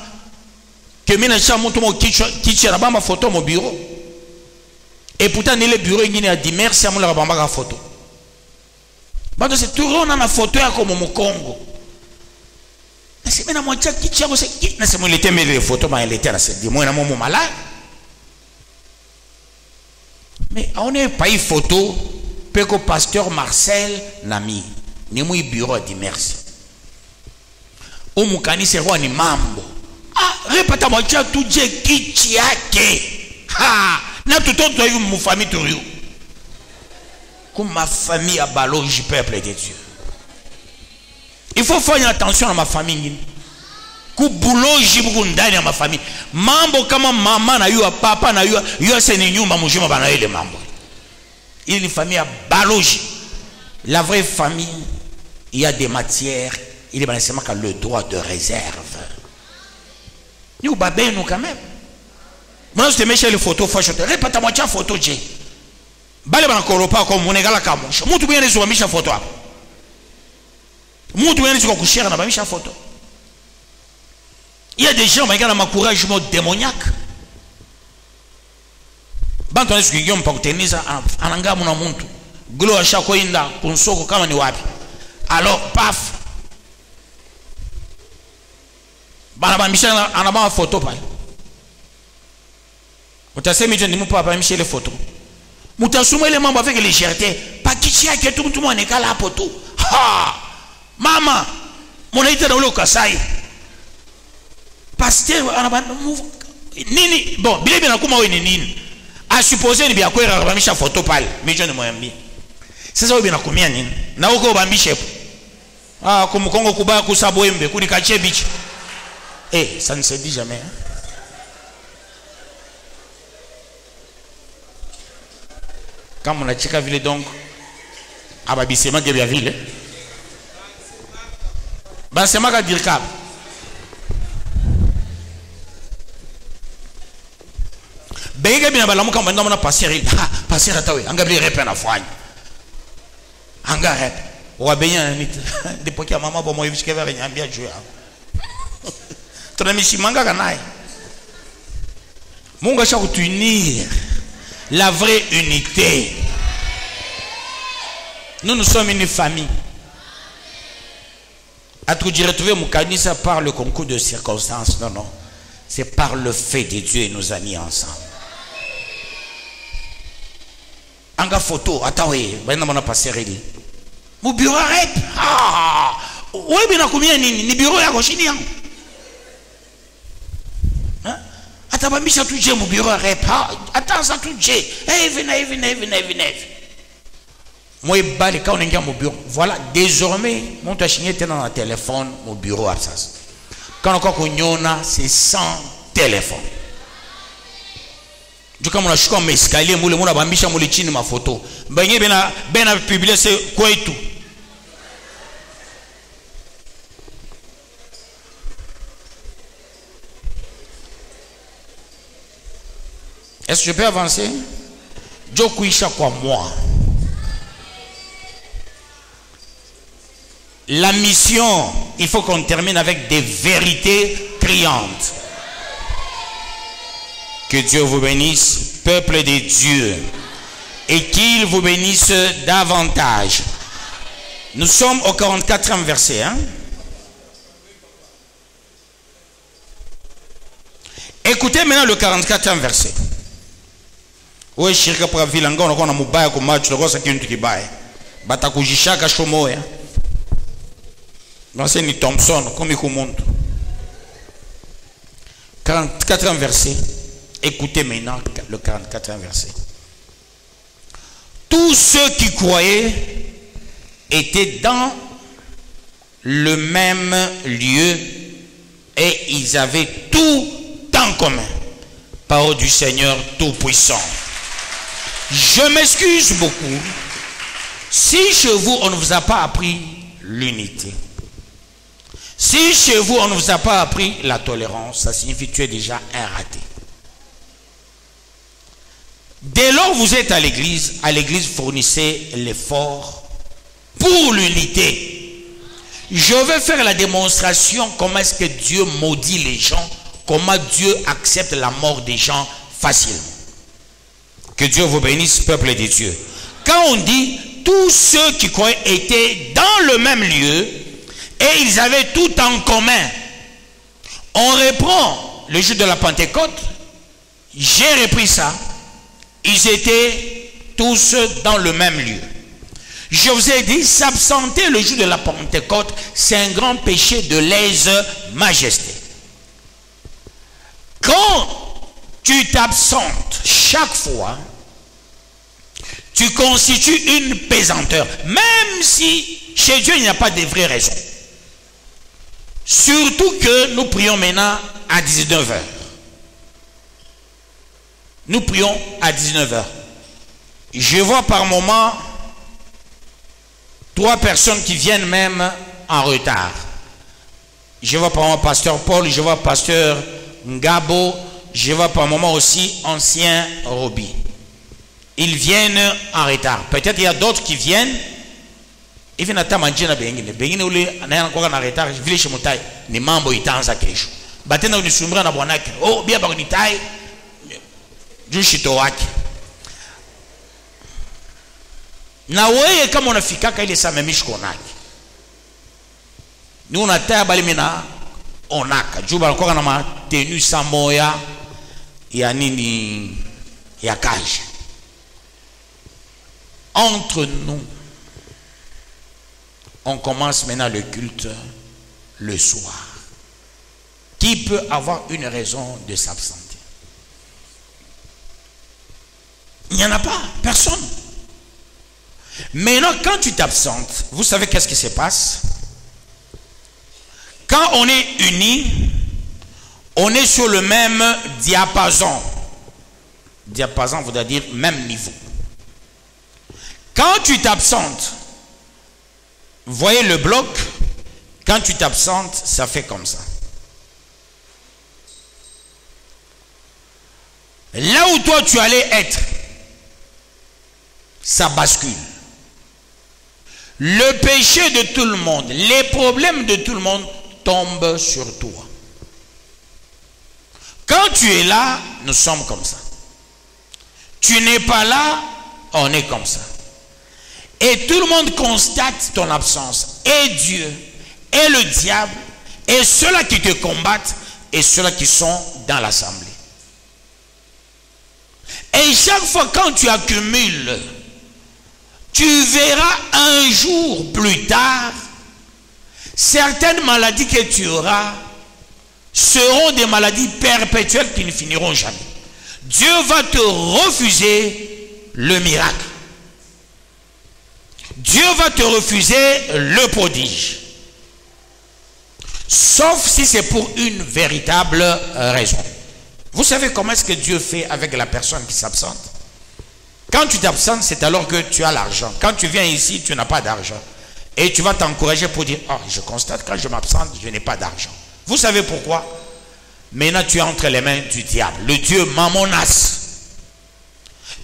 que mina cha mtu mo kichwa na bamba photo mon bureau et pourtant ni le bureau ngine a dit merci à mon la bamba photo bado c'est tout on a ma photo ya comme mon Congo na c'est mena mocha kichwa c'est na c'est moi il était mais les photos mais il était là c'est dit moi na mon malade mais on n'est pas une photo que pasteur Marcel Nami ni mui bureau dit merci au mukani c'est roi ni mambo répéta moi tu tout je kichi yake na tout autre eu mon famille tout comme ma famille à balogi peuple de Dieu il faut faire attention à ma famille ku buloji buku ndani ya ma famille mambo kama mama na yu papa na yu se ni nyumba mujima bana ile mambo. Il y a une famille à balogi. La vraie famille, il y a des matières, il y a seulement le droit de réserve. Nous babé nous quand même. Moi je te mets chez les photos, répète à moi tiens photo j'ai. Bale bana koropa comme mon égala kamusha. Mutu bien les misha photo. Mutu bien les kushira na bamisha photo. Il y a des gens qui ont un encouragement démoniaque. Bantu wanasikia mpakuteniza ananga muna muntu glo ashakoinda kunsoko kama ni wapi alors paf bana bambisha anabama photo pale utasema je ndimu papa mishie ile photo mutasuma ile mambo avec légèreté pakichi yake tu mtu mwanekala hapo tu mama munaita na ule ukasai pasteur anabana nini bon bile bina kuma wewe ni nini a supposer ni bien kwera bamisha photo pale mais je ne mwambi sasa wewe binakumia nini na uko bambishe comme Congo kubaya kusabwembe kunikache bichi ça ne se dit jamais hein? Quand on a chika vile donc ababisema ke bia vile ba sema ka dirka bega bina balamuka mbanda mona passer passer atawe angabli repe na fwanya anga rep wa benya nit depuis que maman bon moi jusqu'à vers nyambia jouer tuna mishimanga kanaye Mungu acha kutunir la vraie unité. Nous sommes une famille. Est-ce que retrouver mon kanisa par le concours de circonstances? Non, non. C'est par le fait de Dieu et nous a mis ensemble. Anga photo, attends, ben on a passé réli. Mon bureau arrête. Oui, bien combien ni bureau ya koshini yangu. Atabamisha tout j'ai mon bureau arrête. Attends ça tout j'ai. Venez. Moi bali quand on est mon bureau. Voilà, désormais mon tachigné était dans le téléphone, mon bureau absence. Quand encore qu'on a c'est sans téléphone. Du coup, on a choisi comme escalier, on a bambisha mon chine ma photo. Ben a publié c'est quoi et tout. Est-ce que je peux avancer? Dieu couche quoi moi. La mission, il faut qu'on termine avec des vérités criantes. Que Dieu vous bénisse, peuple de Dieu, et qu'il vous bénisse davantage. Nous sommes au 44e verset. Hein? Écoutez maintenant le 44e verset. Oui, shirika pour vilanga on a mubaya kwa macho kwa sababu kitu kibaya. Batakujishaka shomoya. C'est ni Thompson comme il montre. 44e verset. Écoutez maintenant le 44e verset. Tous ceux qui croyaient étaient dans le même lieu et ils avaient tout en commun. Parole du Seigneur Tout-Puissant. Je m'excuse beaucoup si chez vous on ne vous a pas appris l'unité. Si chez vous on ne vous a pas appris la tolérance, ça signifie que tu es déjà un raté. Dès lors que vous êtes à l'église fournissez l'effort pour l'unité. Je vais faire la démonstration comment est-ce que Dieu maudit les gens, comment Dieu accepte la mort des gens facilement. Que Dieu vous bénisse, peuple de Dieu. Quand on dit tous ceux qui croyaient étaient dans le même lieu et ils avaient tout en commun, on reprend le jour de la Pentecôte, j'ai repris ça, ils étaient tous dans le même lieu. Je vous ai dit, s'absenter le jour de la Pentecôte, c'est un grand péché de lèse-majesté. Quand tu t'absentes chaque fois, tu constitues une pesanteur, même si chez Dieu il n'y a pas de vraies raisons. Surtout que nous prions maintenant à 19h. Nous prions à 19h. Je vois par moment 3 personnes qui viennent même en retard. Je vois par moment pasteur Paul, je vois pasteur Ngabo, je vois par moment aussi ancien Roby. Ils viennent en retard. Peut-être il y a d'autres qui viennent. Ils viennent à Tamanjina Bengine. Bengine ou les encore en retard. Je vais chez Moutaï. Ni mambo itanza kesho. Batena unisumbra na bwanake. Oh bia bagnitai. Jushito wake. Na wewe kama unafikaka ile samemishi konaki. Ni unataa bali mina onaka. Juba alikuwa na matenu samoya ya nini ya kaji. Entre nous, on commence maintenant le culte le soir. Qui peut avoir une raison de s'absenter? Il n'y en a pas, personne. Maintenant, quand tu t'absentes, vous savez qu'est-ce qui se passe? Quand on est unis, on est sur le même diapason. Diapason voudrait dire même niveau. Quand tu t'absentes, voyez le bloc, quand tu t'absentes, ça fait comme ça. Là où toi tu allais être, ça bascule. Le péché de tout le monde, les problèmes de tout le monde tombent sur toi. Quand tu es là, nous sommes comme ça. Tu n'es pas là, on est comme ça. Et tout le monde constate ton absence. Et Dieu, et le diable, et ceux-là qui te combattent, et ceux-là qui sont dans l'assemblée. Et chaque fois quand tu accumules, tu verras un jour plus tard, certaines maladies que tu auras seront des maladies perpétuelles qui ne finiront jamais. Dieu va te refuser le miracle. Dieu va te refuser le prodige. Sauf si c'est pour une véritable raison. Vous savez comment est-ce que Dieu fait avec la personne qui s'absente? Quand tu t'absentes, c'est alors que tu as l'argent. Quand tu viens ici, tu n'as pas d'argent. Et tu vas t'encourager pour dire, oh, je constate quand je m'absente, je n'ai pas d'argent. Vous savez pourquoi? Maintenant, tu es entre les mains du diable, le Dieu Mamonas.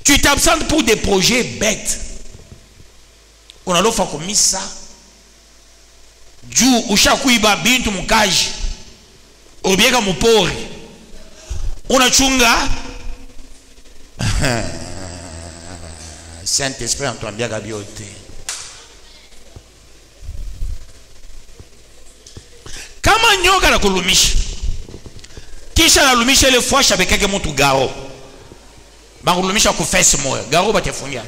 Tu t'absentes pour des projets bêtes. On a l'offre comme ça. Dieu, ushakuiba bintu mukaji. Obiega mupori. Unachunga. Saint-Esprit Antoine Biaga biote. Kama nyoka na kulumisha. Kisha na lumisha ile fwasha bekeke mtu garo. Bangulumisha ku face moyo. Garo batefunya.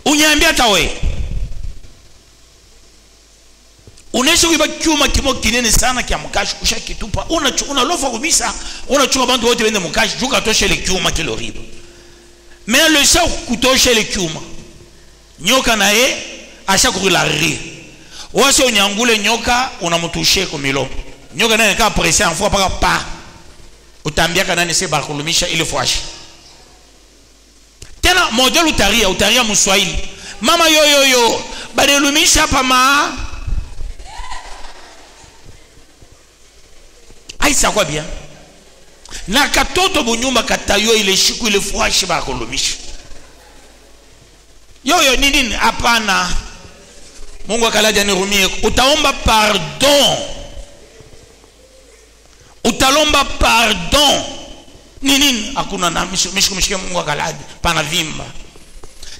Unyambia tawe. Unesha kuiba kiuma kimo kinene sana kia mkashi ushakitupa. Unalofa kumisa. Unachunga bantu wote wende mkashi. Juka toshe ile kiuma kilo riba. Mais le sa kutoshe ile kiuma. Nyoka na ye asha kurila ri. Wase unyangule nyoka unamutushe kumilo. Nyoka na neka presse en fois paka pa. Utambia kanani se bakulumisha ile fuashi. Tena model utaria Mswahili. Mama yo badelumisha pama. Aisa kwa bien. Na katoto bunyumba katayo ile shiku ile fuashi bakulumisha. Yo nini hapana. Mungu akalaja nirumie. Utaomba pardon. Utalomba pardon. Nini hakuna na mishike Mungu akalaja pana vimba.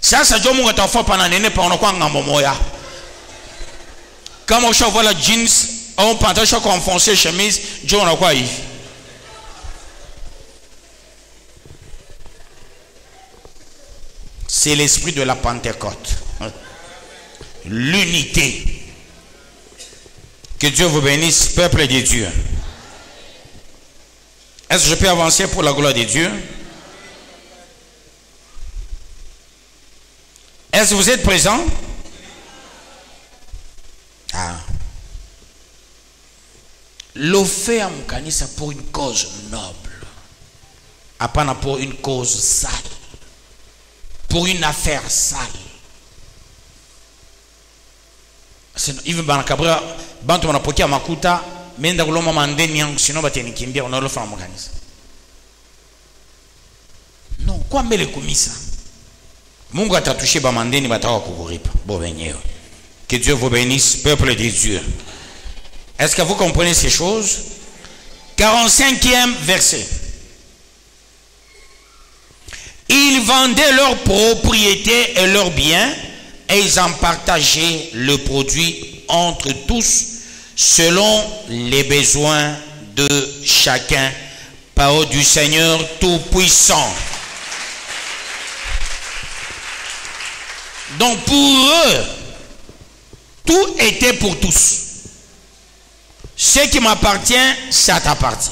Sasa jo Mungu atafua pana nene pa unakuwa ngambo moya. Kama ushavala jeans au pantalon shako enfoncé chemise, jo unakuwa hivi. C'est l'esprit de la Pentecôte. L'unité. Que Dieu vous bénisse, peuple de Dieu. Est-ce que je peux avancer pour la gloire de Dieu? Est-ce que vous êtes présents? Ah. L'offert à Mkanisa pour une cause noble. Apana pour une cause sale. Pour une affaire sale. Hivi banakabra bantu wanapokea makuta menda kuloma mandeni yangu sino batenikimbia unalofa Mkanisa. No, kwa mbele kumisa. Mungu atatushie ba mandeni batawa kukuripa. Bo wenyewe. Que Dieu vous bénisse, peuple de Dieu. Est-ce que vous comprenez ces choses? 45e verset. Ils vendaient leurs propriétés et leurs biens et ils en partageaient le produit entre tous selon les besoins de chacun. Parole du Seigneur Tout-Puissant. Donc pour eux, tout était pour tous. Ce qui m'appartient, ça t'appartient.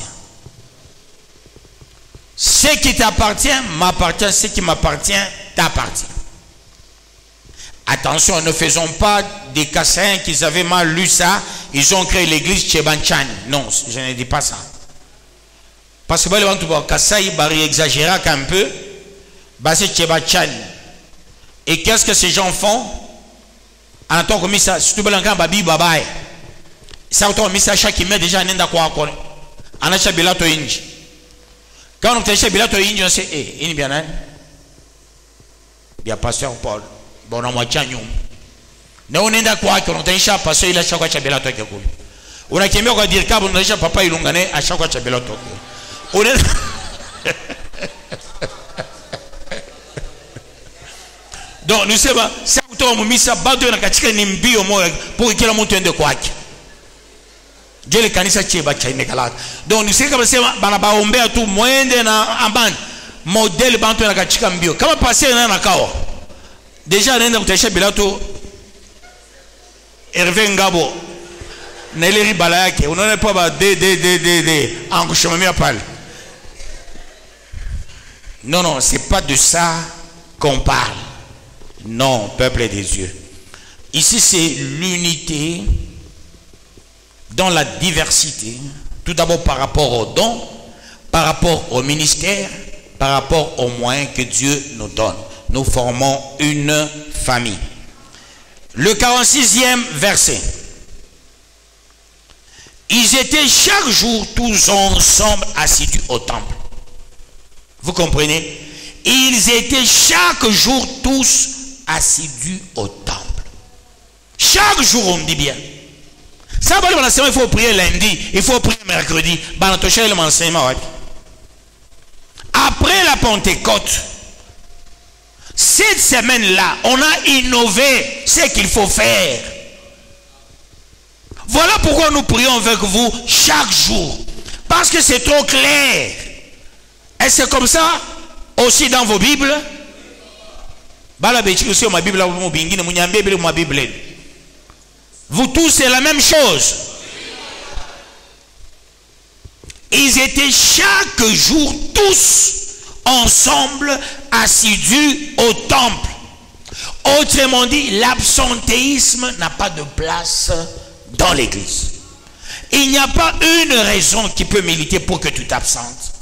Ce qui t'appartient, m'appartient. Ce qui m'appartient, t'appartient. Attention, ne faisons pas des Kassaïens qui avaient mal lu ça. Ils ont créé l'église Tchebanchan. Non, je ne dis pas ça. Parce que les gens qui Kassaï, ils exagèrent un peu. C'est Tchebanchan. Et qu'est-ce que ces gens font? En tant que ça, si tu veux l'encan, babi, babaye. Ça, autant mis ça chaque met déjà un enda quoi. En a chabilato inji. Quand on te chabilato inji, on sait, eh, il bien, bien, pasteur Paul. Bon, on m'a tenu. Ne on enda quoi qu'on te chape parce qu'il a chaque fois chabilato qui coule. On a qui me dire qu'à mon déjà papa il l'ongane à chaque fois chabilato. On est. Donc nous savons, c'est autant mis ça bas de la katika nimbi au moins pour qu'il a monté de quoi. Dieu le kanisa tcheba tchainekala. Donc nous savons que c'est banaba ombe à tout moyen de na amban modèle bantu na katika mbio. Kama passer na kawa. Déjà nenda kutesha bilato Hervé Ngabo. Neleri bala yake. Unaona pa ba de angushomamia pale. Non non, c'est pas de ça qu'on parle. Non, peuple des dieux. Ici, c'est l'unité dans la diversité. Tout d'abord par rapport aux dons, par rapport au ministère, par rapport aux moyens que Dieu nous donne. Nous formons une famille. Le 46e verset. Ils étaient chaque jour tous ensemble assidus au temple. Vous comprenez? Ils étaient chaque jour tous assidus au temple. Chaque jour, on dit bien. Ça va il faut prier lundi, il faut prier mercredi. Après la Pentecôte, cette semaine-là, on a innové ce qu'il faut faire. Voilà pourquoi nous prions avec vous chaque jour. Parce que c'est trop clair. Et c'est comme ça aussi dans vos Bibles. Vous tous, c'est la même chose. Ils étaient chaque jour tous ensemble assidus au temple. Autrement dit, l'absentéisme n'a pas de place dans l'église. Il n'y a pas une raison qui peut militer pour que tu t'absentes.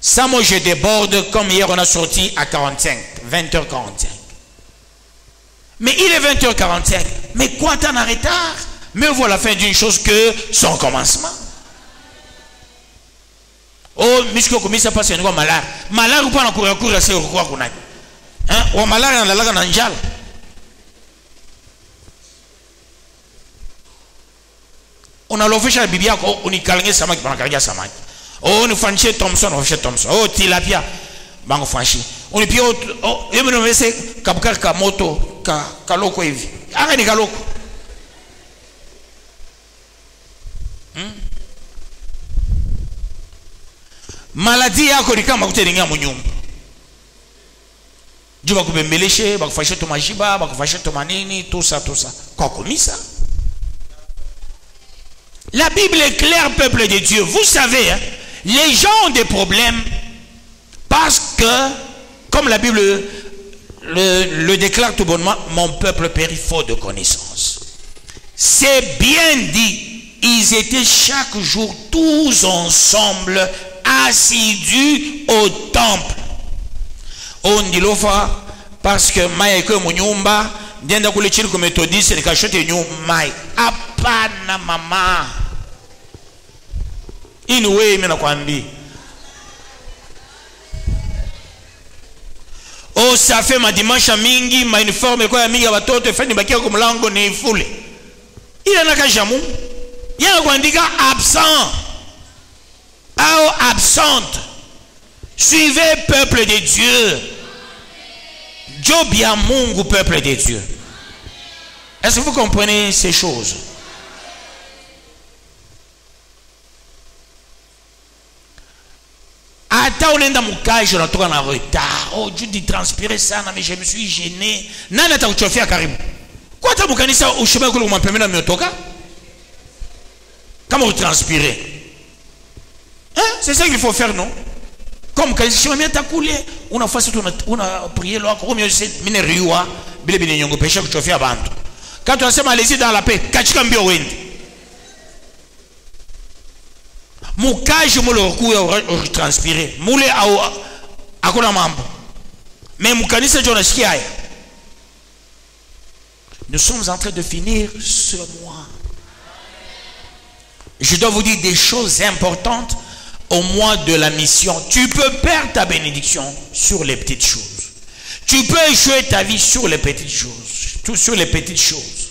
Ça, moi, je déborde comme hier, on a sorti à 45, 20h45. Mais il est 20h45. Mais quoi, t'en as retard? Mais voilà la fin d'une chose que son commencement. Oh, Misko comme ça passe un gros malheur. Malheur ou pas en courir, c'est au roi qu'on a. Hein? Ou malheur, on a la nanjal. On a l'offert à la Bible, on y calme sa main, on a carrière sa main. Oh, on franchit Thompson, on fait Thompson. Oh, tilapia, on franchit. On est puis, oh, et me nomme c'est Kapkar Kamoto, Kaloko Evi. Arrête, Kaloko. Maladie yako ni kama kutelinga munyumba. Juba kubembeleshe, bakufashe to majiba, bakufashe to manini, tout ça. Quoi comme ça? La Bible est claire, peuple de Dieu. Vous savez, hein, les gens ont des problèmes parce que, comme la Bible le déclare tout bonnement, mon peuple périt faute de connaissance. C'est bien dit. Ils étaient chaque jour tous ensemble assidus au temple. On dit l'offre parce que maï que mon nyumba ndienda kule chini kwa methodiste nikashote nyumba hapana mama anyway mimi nakwambia oh ça fait ma dimanche mingi ma uniforme kwa mingi ya watoto fani bakia kwa mlango ni fule ila nakajamu yana kuandika absent ou absente. Suivez peuple de Dieu. Job ya Mungu peuple de Dieu. Est-ce que vous comprenez ces choses? Ata unenda mukaji unatoka na retard. Oh, Dieu dit transpirer sana mais je me suis gêné. Nani atakuchofia karibu? Kwa ta mukanisa ushime kule kumapemena miotoka? Comment vous transpirez? Hein? C'est ça qu'il faut faire, non? Comme quand je me ta coulé, on a fait on a prié là, comme je sais, mine riwa, bile bile nyongo péché que tu fais avant. Quand tu as sema laisser dans la paix, kachika mbio wendi. Mukaji mulo ku transpirer, mule au akona mambo. Mais mukanisa jona sikia. Nous sommes en train de finir ce mois. Je dois vous dire des choses importantes au mois de la mission. Tu peux perdre ta bénédiction sur les petites choses. Tu peux échouer ta vie sur les petites choses. Tout sur les petites choses.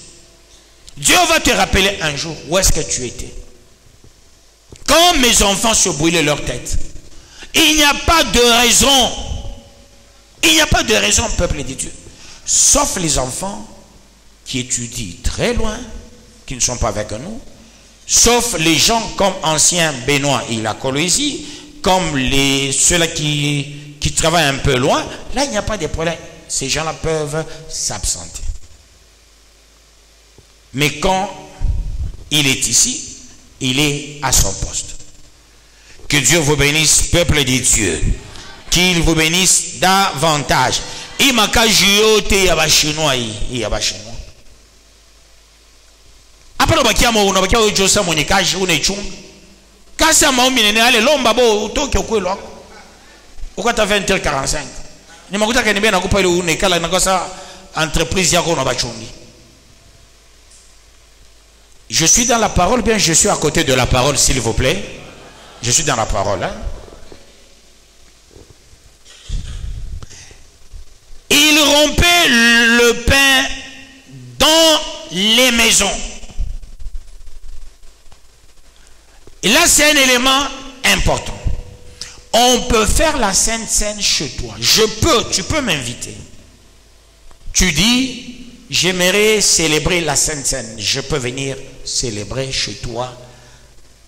Dieu va te rappeler un jour où est-ce que tu étais. Quand mes enfants se brûlaient leur tête, il n'y a pas de raison. Il n'y a pas de raison, peuple de Dieu. Sauf les enfants qui étudient très loin, qui ne sont pas avec nous. Sauf les gens comme ancien Benoît et la Colosie, comme ceux-là qui travaillent un peu loin, là il n'y a pas de problème. Ces gens-là peuvent s'absenter. Mais quand il est ici, il est à son poste. Que Dieu vous bénisse, peuple de Dieu. Qu'il vous bénisse davantage. Il m'a cajouté à chinois. Après le bakia mo unabakia ujosa mwenye kaji unaichunga. Kasi ya maombi nene ale lomba bo utoke ukwelo wako. Ukata 20h45. Ni makuta kanibia nakupa ile unaikala nakosa entreprise yako unabachungi. Je suis dans la parole, bien je suis à côté de la parole s'il vous plaît. Je suis dans la parole. Hein? Il rompait le pain dans les maisons. Et là, c'est un élément important. On peut faire la Sainte Seine chez toi. Tu peux m'inviter. Tu dis, j'aimerais célébrer la Sainte Seine. Je peux venir célébrer chez toi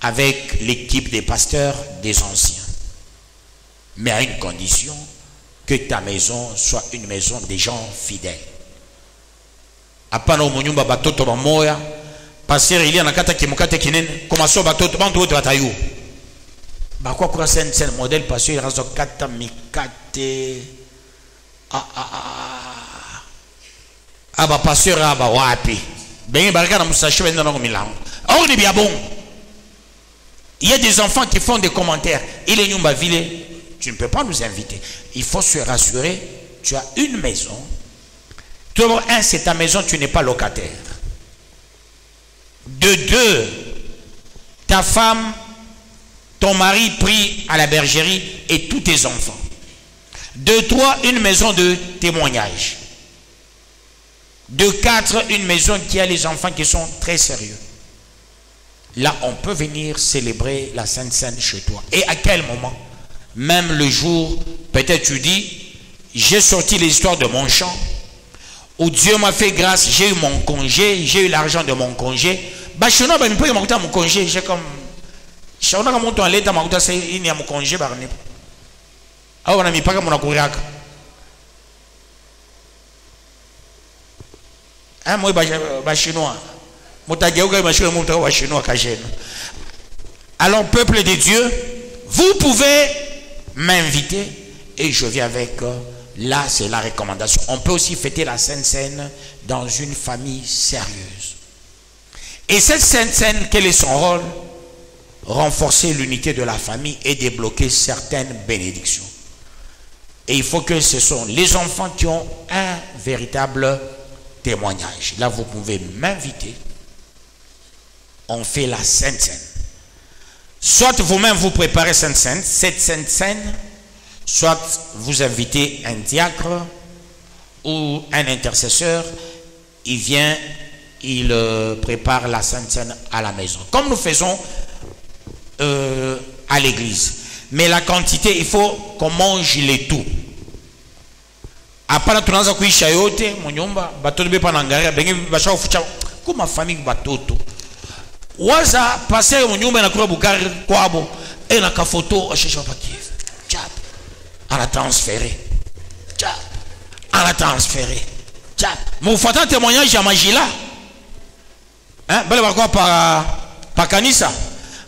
avec l'équipe des pasteurs, des anciens. Mais à une condition, que ta maison soit une maison des gens fidèles. Apana umunyumba batoto bamoya. Pasteur il y a nakata kimukate kinene komaso batoto bantu wote batayu. Bakwa kwa sen modèle pasteur il razo kata mikate aba pasteur aba wapi. Ben baraka na musashi benda na milango. Or ni bien bon. Il y a des enfants qui font des commentaires. Il est nyumba vile tu ne peux pas nous inviter. Il faut se rassurer, tu as une maison. Tout d'abord, un, c'est ta maison, tu n'es pas locataire. De deux, ta femme, ton mari pris à la bergerie et tous tes enfants. De trois, une maison de témoignage. De quatre, une maison qui a les enfants qui sont très sérieux. Là, on peut venir célébrer la Sainte Seine chez toi. Et à quel moment? Même le jour, peut-être tu dis, j'ai sorti les histoires de mon champ, où Dieu m'a fait grâce, j'ai eu mon congé, j'ai eu l'argent de mon congé. Bah, je n'ai pas mon congé, j'ai comme... Je n'ai pas mon toilette, il y a mon congé. Ah, on a mis pas comme on a couru. Hein, moi, je suis chinois. Alors, peuple de Dieu, vous pouvez m'inviter et je viens avec. Là, c'est la recommandation. On peut aussi fêter la Sainte Seine dans une famille sérieuse. Et cette Sainte Seine, quel est son rôle? Renforcer l'unité de la famille et débloquer certaines bénédictions. Et il faut que ce sont les enfants qui ont un véritable témoignage. Là, vous pouvez m'inviter. On fait la Sainte Seine. Soit vous-même vous préparez cette Sainte Seine, soit vous invitez un diacre ou un intercesseur, il vient, il prépare la Sainte Seine à la maison. Comme nous faisons à l'église. Mais la quantité, il faut qu'on mange les tout. Après, tunaanza kuisha yote mnyumba batoto bepa nangaria bengi basha kufucha kuma famille batoto. Waza passer mnyumba na kula bukari kwabo et na ka photo ashisha pakive. Chap. À la transférer. Chap. À la transférer. Chap. Mon fata témoignage ya Magila. Hein, bale bakwa pa kanisa.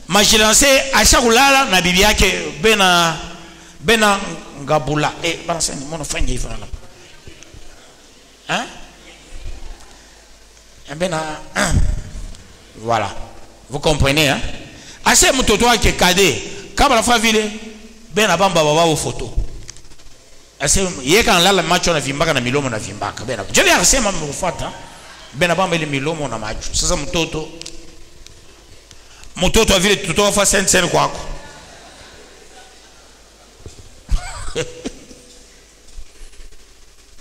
Magila c'est acha kulala na bibi yake bena ngabula. Bana sasa mon frère il là. Hein? Eh bien, voilà. Vous comprenez, hein? Assez mutoto qui est cadet. Quand la fois ville, ben la bamba baba aux photos. Assez, hier quand là le match on a vimbaka na milomo na vimbaka. Ben, je vais assez même au fait, hein? Ben la bamba le milomo na match. Ça c'est mutoto. Mutoto a ville tout à fait scène quoi.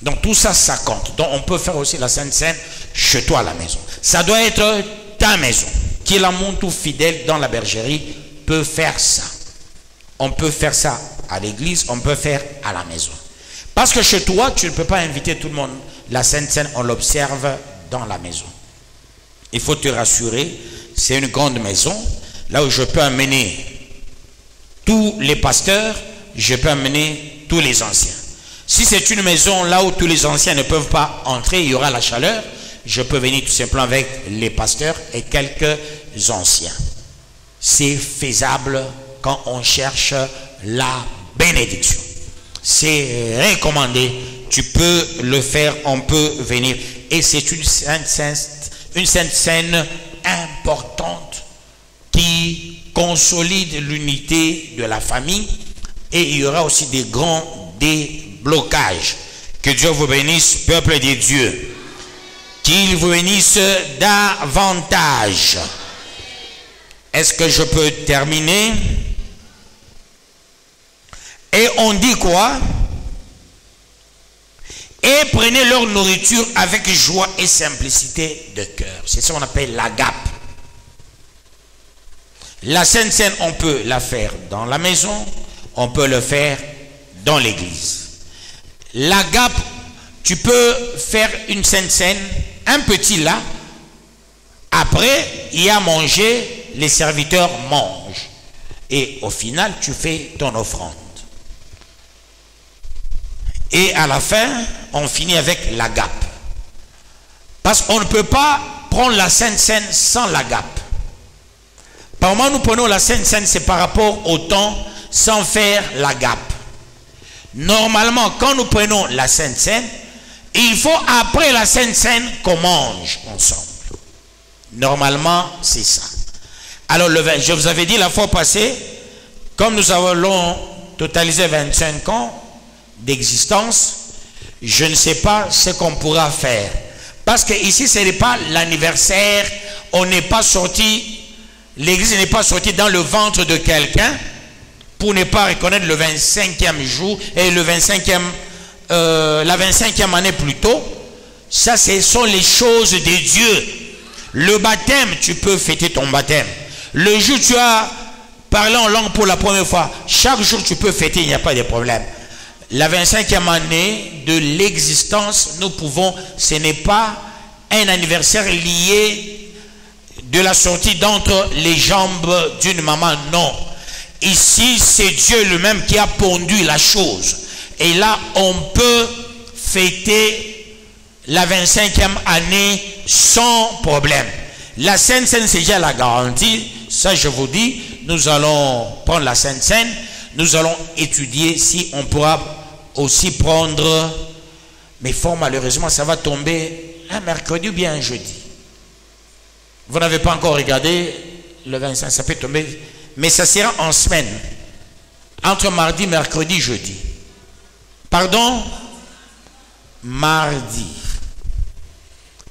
Donc tout ça, ça compte. Donc on peut faire aussi la Sainte Seine chez toi à la maison. Ça doit être ta maison. Qui est l'amour tout fidèle dans la bergerie peut faire ça. On peut faire ça à l'église, on peut faire à la maison. Parce que chez toi, tu ne peux pas inviter tout le monde. La Sainte Seine, on l'observe dans la maison. Il faut te rassurer, c'est une grande maison. Là où je peux amener tous les pasteurs, je peux amener tous les anciens. Si c'est une maison là où tous les anciens ne peuvent pas entrer, il y aura la chaleur, je peux venir tout simplement avec les pasteurs et quelques anciens. C'est faisable quand on cherche la bénédiction. C'est recommandé, tu peux le faire, on peut venir. Et c'est une sainte scène importante qui consolide l'unité de la famille et il y aura aussi des grands blocage. Que Dieu vous bénisse, peuple de Dieu. Qu'il vous bénisse davantage. Est-ce que je peux terminer? Et on dit quoi? Et prenez leur nourriture avec joie et simplicité de cœur. C'est ce qu'on appelle l'agape. La Sainte Seine, on peut la faire dans la maison, on peut le faire dans l'église. L'agape, tu peux faire une Sainte Seine, un petit là. Après, il y a mangé, les serviteurs mangent. Et au final, tu fais ton offrande. Et à la fin, on finit avec l'agape. Parce qu'on ne peut pas prendre la Sainte Seine sans l'agape. Par moment, nous prenons la Sainte Seine, c'est par rapport au temps sans faire l'agape. Normalement, quand nous prenons la Sainte Seine, il faut après la Sainte Seine qu'on mange ensemble. Normalement, c'est ça. Alors, je vous avais dit la fois passée, comme nous allons totaliser 25 ans d'existence, je ne sais pas ce qu'on pourra faire. Parce que ici, ce n'est pas l'anniversaire, on n'est pas sorti, l'église n'est pas sortie dans le ventre de quelqu'un pour ne pas reconnaître le 25e jour et le 25e, la 25e année plus tôt. Ça, ce sont les choses de Dieu. Le baptême, tu peux fêter ton baptême. Le jour où tu as parlé en langue pour la première fois, chaque jour tu peux fêter, il n'y a pas de problème. La 25e année de l'existence, nous pouvons, ce n'est pas un anniversaire lié de la sortie d'entre les jambes d'une maman, non. Ici, c'est Dieu lui-même qui a pondu la chose. Et là, on peut fêter la 25e année sans problème. La Sainte Seine, c'est déjà la garantie. Ça, je vous dis, nous allons prendre la Sainte Seine. Nous allons étudier si on pourra aussi prendre, mais fort malheureusement, ça va tomber un mercredi ou bien un jeudi. Vous n'avez pas encore regardé le 25, ça peut tomber, mais ça sera en semaine, entre mardi, mercredi, jeudi. Pardon? Mardi.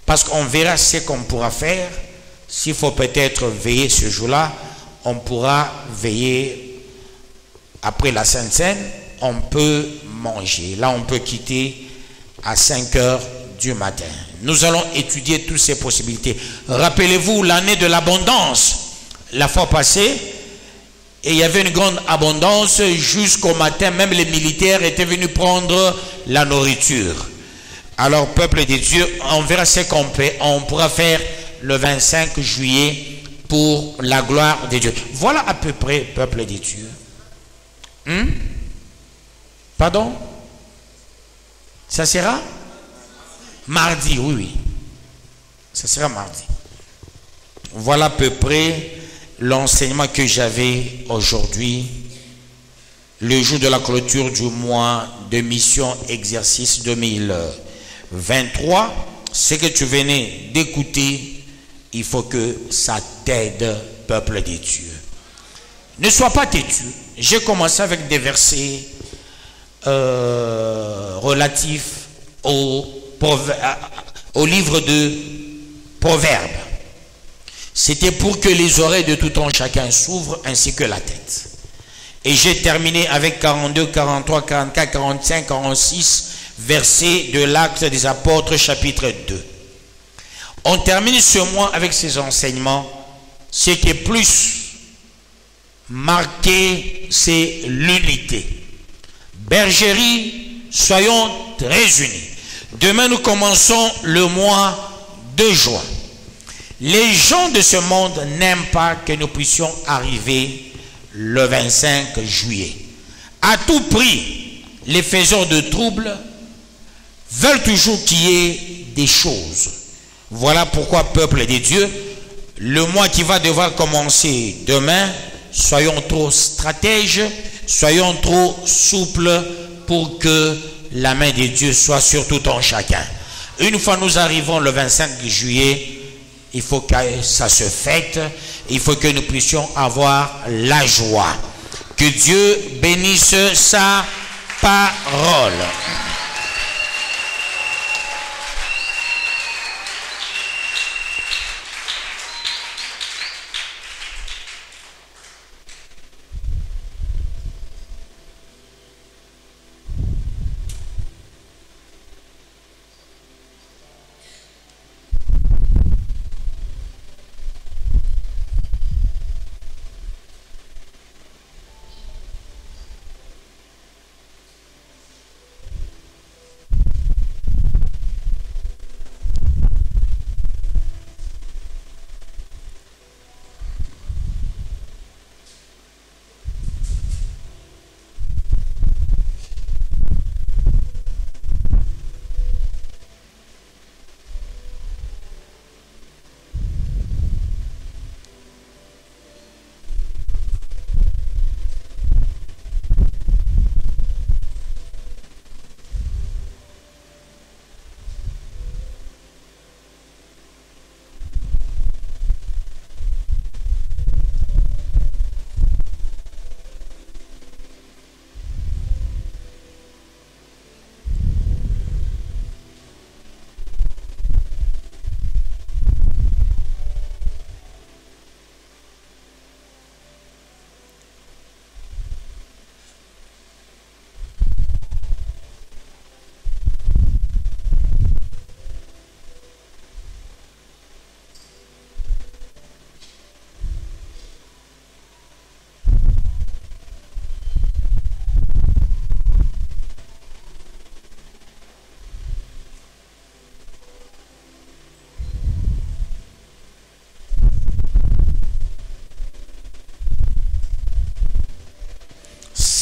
Parce qu'on verra ce qu'on pourra faire. S'il faut peut-être veiller ce jour-là, on pourra veiller après la Sainte Seine. On peut manger. Là, on peut quitter à 5 heures du matin. Nous allons étudier toutes ces possibilités. Rappelez-vous l'année de l'abondance. La fois passée, et il y avait une grande abondance jusqu'au matin. Même les militaires étaient venus prendre la nourriture. Alors, peuple de Dieu, on verra ce qu'on peut. On pourra faire le 25 juillet pour la gloire de Dieu. Voilà à peu près, peuple de Dieu. Pardon? Ça sera mardi, oui, oui. Ça sera mardi. Voilà à peu près l'enseignement que j'avais aujourd'hui, le jour de la clôture du mois de mission exercice 2023. Ce que tu venais d'écouter, il faut que ça t'aide, peuple de Dieu. Ne sois pas têtu. J'ai commencé avec des versets relatifs au livre de Proverbes. C'était pour que les oreilles de tout un chacun s'ouvrent ainsi que la tête. Et j'ai terminé avec 42, 43, 44, 45, 46 versets de l'Acte des Apôtres chapitre 2. On termine ce mois avec ces enseignements. Ce qui est plus marqué, c'est l'unité. Bergerie, soyons très unis. Demain, nous commençons le mois de juin. Les gens de ce monde n'aiment pas que nous puissions arriver le 25 juillet. À tout prix, les faiseurs de troubles veulent toujours qu'il y ait des choses. Voilà pourquoi, peuple de Dieu, le mois qui va devoir commencer demain, soyons trop stratèges, soyons trop souples pour que la main de Dieu soit sur tout en chacun. Une fois nous arrivons le 25 juillet, il faut que ça se fête, il faut que nous puissions avoir la joie. Que Dieu bénisse sa parole.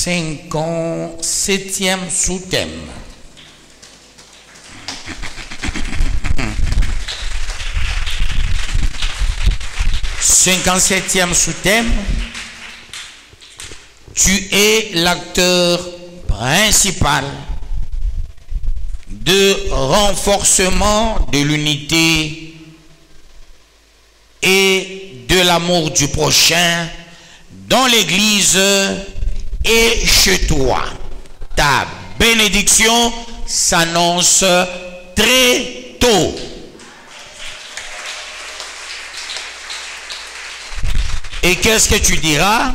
57e sous-thème. Cinquante-septième sous-thème. Tu es l'acteur principal de renforcement de l'unité et de l'amour du prochain dans l'église et chez toi. Ta bénédiction s'annonce très tôt. Et qu'est-ce que tu diras?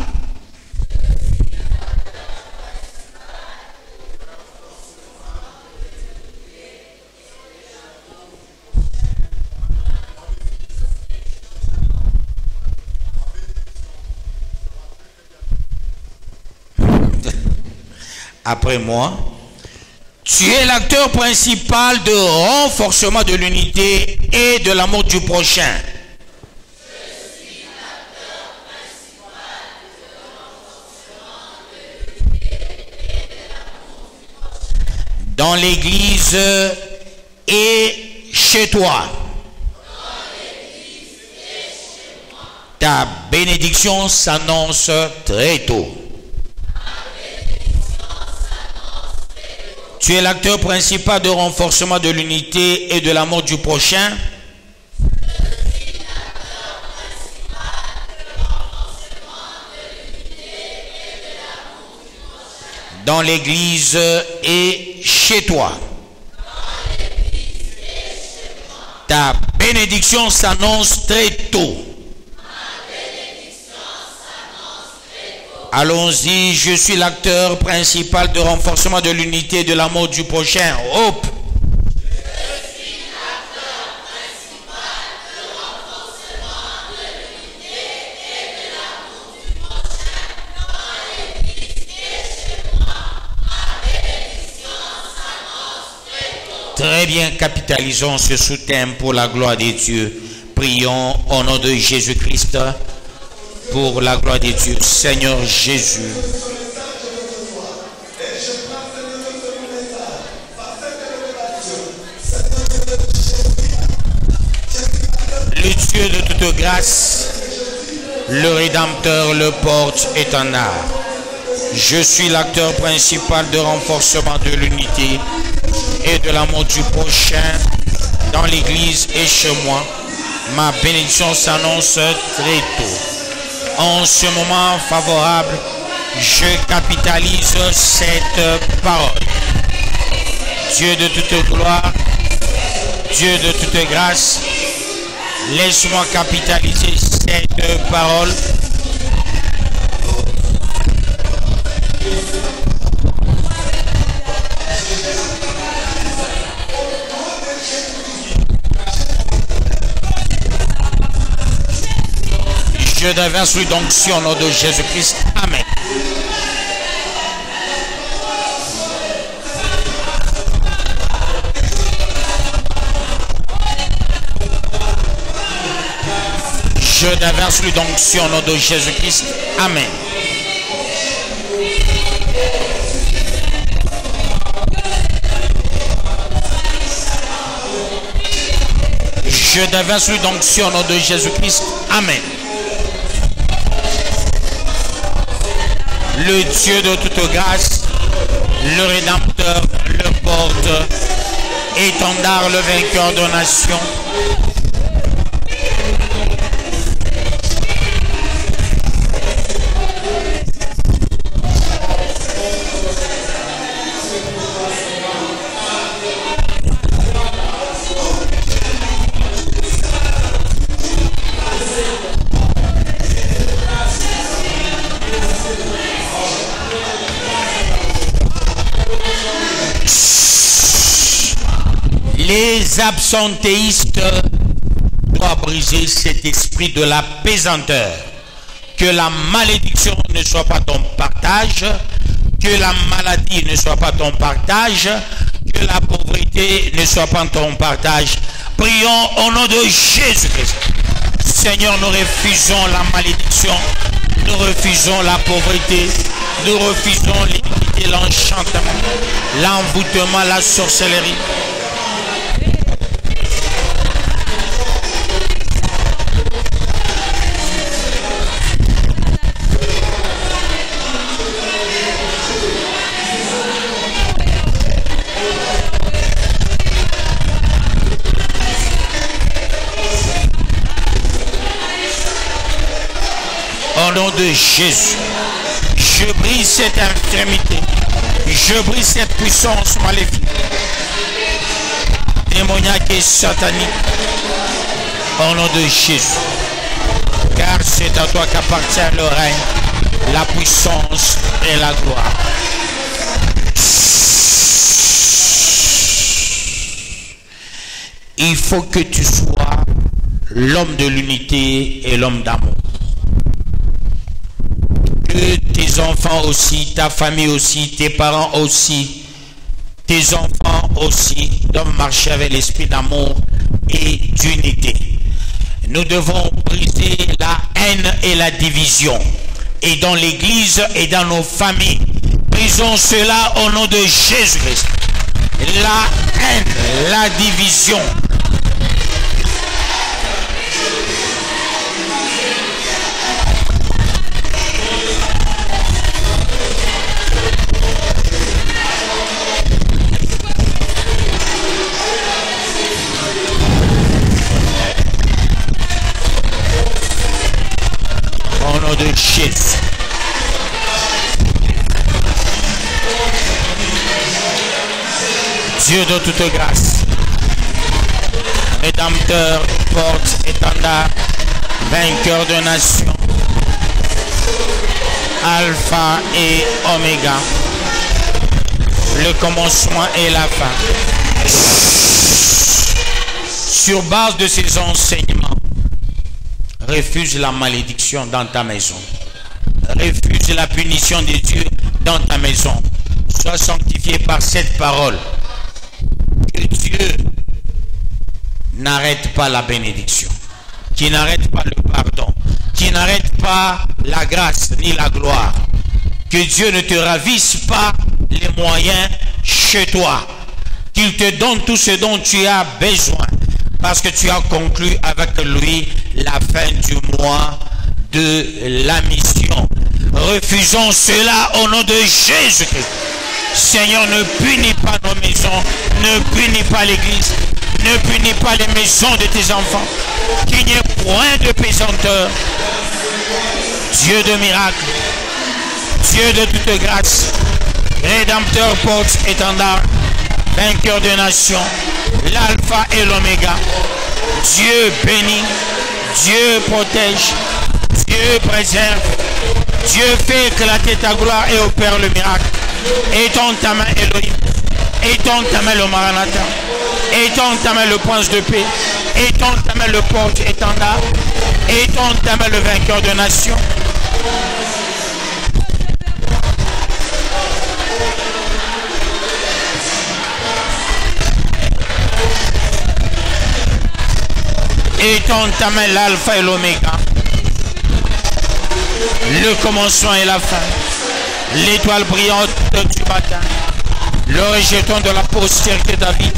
Après moi, tu es l'acteur principal de renforcement de l'unité et de l'amour du prochain. Je suis l'acteur principal de renforcement de l'unité et de l'amour du prochain. Dans l'église et chez toi. Ta bénédiction s'annonce très tôt. Tu es l'acteur principal de renforcement de l'unité et de l'amour du prochain. Dans l'église et chez toi. Ta bénédiction s'annonce très tôt. Allons-y, je suis l'acteur principal de renforcement de l'unité et de l'amour du prochain. Hope. Je suis l'acteur principal de renforcement de l'unité et de l'amour du prochain dans l'église et chez moi. Ma bénédiction s'annonce très tôt. Très bien, capitalisons ce sous-thème pour la gloire de Dieu. Prions au nom de Jésus-Christ. Pour la gloire de Dieu, Seigneur Jésus. Le Dieu de toute grâce, le Rédempteur, le porte-étendard. Je suis l'acteur principal de renforcement de l'unité et de l'amour du prochain dans l'église et chez moi. Ma bénédiction s'annonce très tôt. En ce moment favorable, je capitalise cette parole. Dieu de toute gloire, Dieu de toute grâce, laisse-moi capitaliser cette parole. Je déverse l'onction au nom de Jésus-Christ. Amen. Je déverse l'onction au nom de Jésus-Christ. Amen. Je déverse l'onction au nom de Jésus-Christ. Amen. Le Dieu de toute grâce, le Rédempteur, le porte, étendard, le vainqueur de nations. Les absentéistes doivent briser cet esprit de la pesanteur. Que la malédiction ne soit pas ton partage, que la maladie ne soit pas ton partage, que la pauvreté ne soit pas ton partage. Prions au nom de Jésus-Christ. Seigneur, nous refusons la malédiction, nous refusons la pauvreté, Nous refusons l'iniquité, l'enchantement, l'envoûtement, la sorcellerie. Au nom de Jésus, je brise cette infirmité, je brise cette puissance maléfique, démoniaque et satanique, au nom de Jésus, car c'est à toi qu'appartient le règne, la puissance et la gloire. Il faut que tu sois l'homme de l'unité et l'homme d'amour. Que tes enfants aussi, ta famille aussi, tes parents aussi, tes enfants aussi doivent marcher avec l'esprit d'amour et d'unité. Nous devons briser la haine et la division. Et dans l'église et dans nos familles, brisons cela au nom de Jésus-Christ. La haine, la division. Au nom de Jésus. Dieu de toute grâce, Rédempteur, porte, étendard, vainqueur de nations, Alpha et Oméga, le commencement et la fin. Sur base de ces enseignements, refuse la malédiction dans ta maison. Refuse la punition de Dieu dans ta maison. Sois sanctifié par cette parole. Que Dieu n'arrête pas la bénédiction, qui n'arrête pas le pardon, qui n'arrête pas la grâce ni la gloire. Que Dieu ne te ravisse pas les moyens chez toi. Qu'il te donne tout ce dont tu as besoin, parce que tu as conclu avec lui la fin du mois de la mission. Refusons cela au nom de Jésus-Christ. Seigneur, ne punis pas nos maisons, ne punis pas l'église, ne punis pas les maisons de tes enfants. Qu'il n'y ait point de pesanteur. Dieu de miracles, Dieu de toute grâce, Rédempteur, porte, étendard, vainqueur des nations, l'alpha et l'oméga. Dieu bénit, Dieu protège, Dieu préserve, Dieu fait éclater ta gloire et opère le miracle. Étends ta main, Elohim. Étends ta main, le Maranatha. Étends ta main, le prince de paix. Étends ta main, le porte-étendard. Étends ta main, le vainqueur de nations. Étends ta main, l'alpha et l'oméga, le commencement et la fin, l'étoile brillante du matin, le rejeton de la postérité David,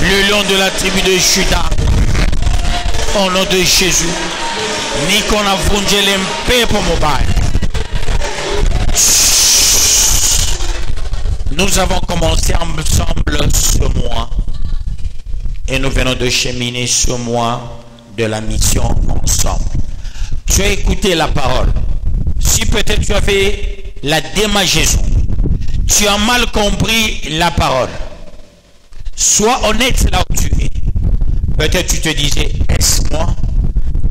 le lion de la tribu de Juda. Au nom de Jésus, ni qu'on a vungé l'empé pour mobile. Nous avons commencé ensemble ce mois et nous venons de cheminer ce mois de la mission ensemble. Tu as écouté la parole. Si peut-être tu avais la démageaison, tu as mal compris la parole, sois honnête là où tu es. Peut-être tu te disais, est-ce moi?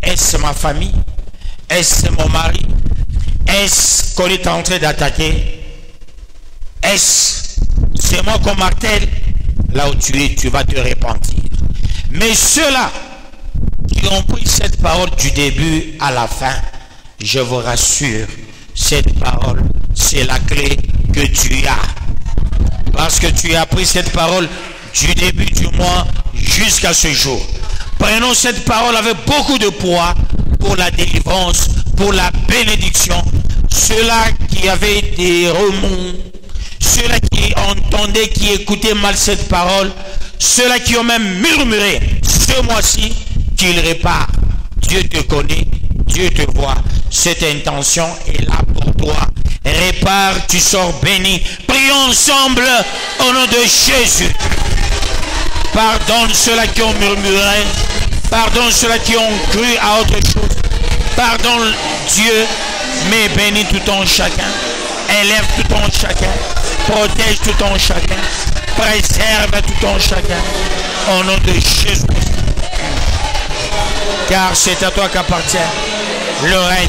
Est-ce ma famille? Est-ce mon mari? Est-ce qu'on est en train d'attaquer? Est-ce c'est moi qu'on martèle? Là où tu es, tu vas te repentir. Mais ceux-là qui ont pris cette parole du début à la fin, je vous rassure, cette parole, c'est la clé que tu as. Parce que tu as pris cette parole du début du mois jusqu'à ce jour. Prenons cette parole avec beaucoup de poids pour la délivrance, pour la bénédiction. Ceux-là qui avaient des remous, ceux-là qui entendaient, qui écoutaient mal cette parole, ceux-là qui ont même murmuré ce mois-ci, qu'ils réparent. Dieu te connaît, Dieu te voit. Cette intention est là pour toi. Répare, tu sors béni. Prions ensemble au nom de Jésus. Pardonne ceux-là qui ont murmuré. Pardonne ceux-là qui ont cru à autre chose. Pardonne Dieu, mais bénis tout en chacun. Élève tout en chacun. Protège tout en chacun. Préserve tout en chacun. Au nom de Jésus. Car c'est à toi qu'appartient le règne,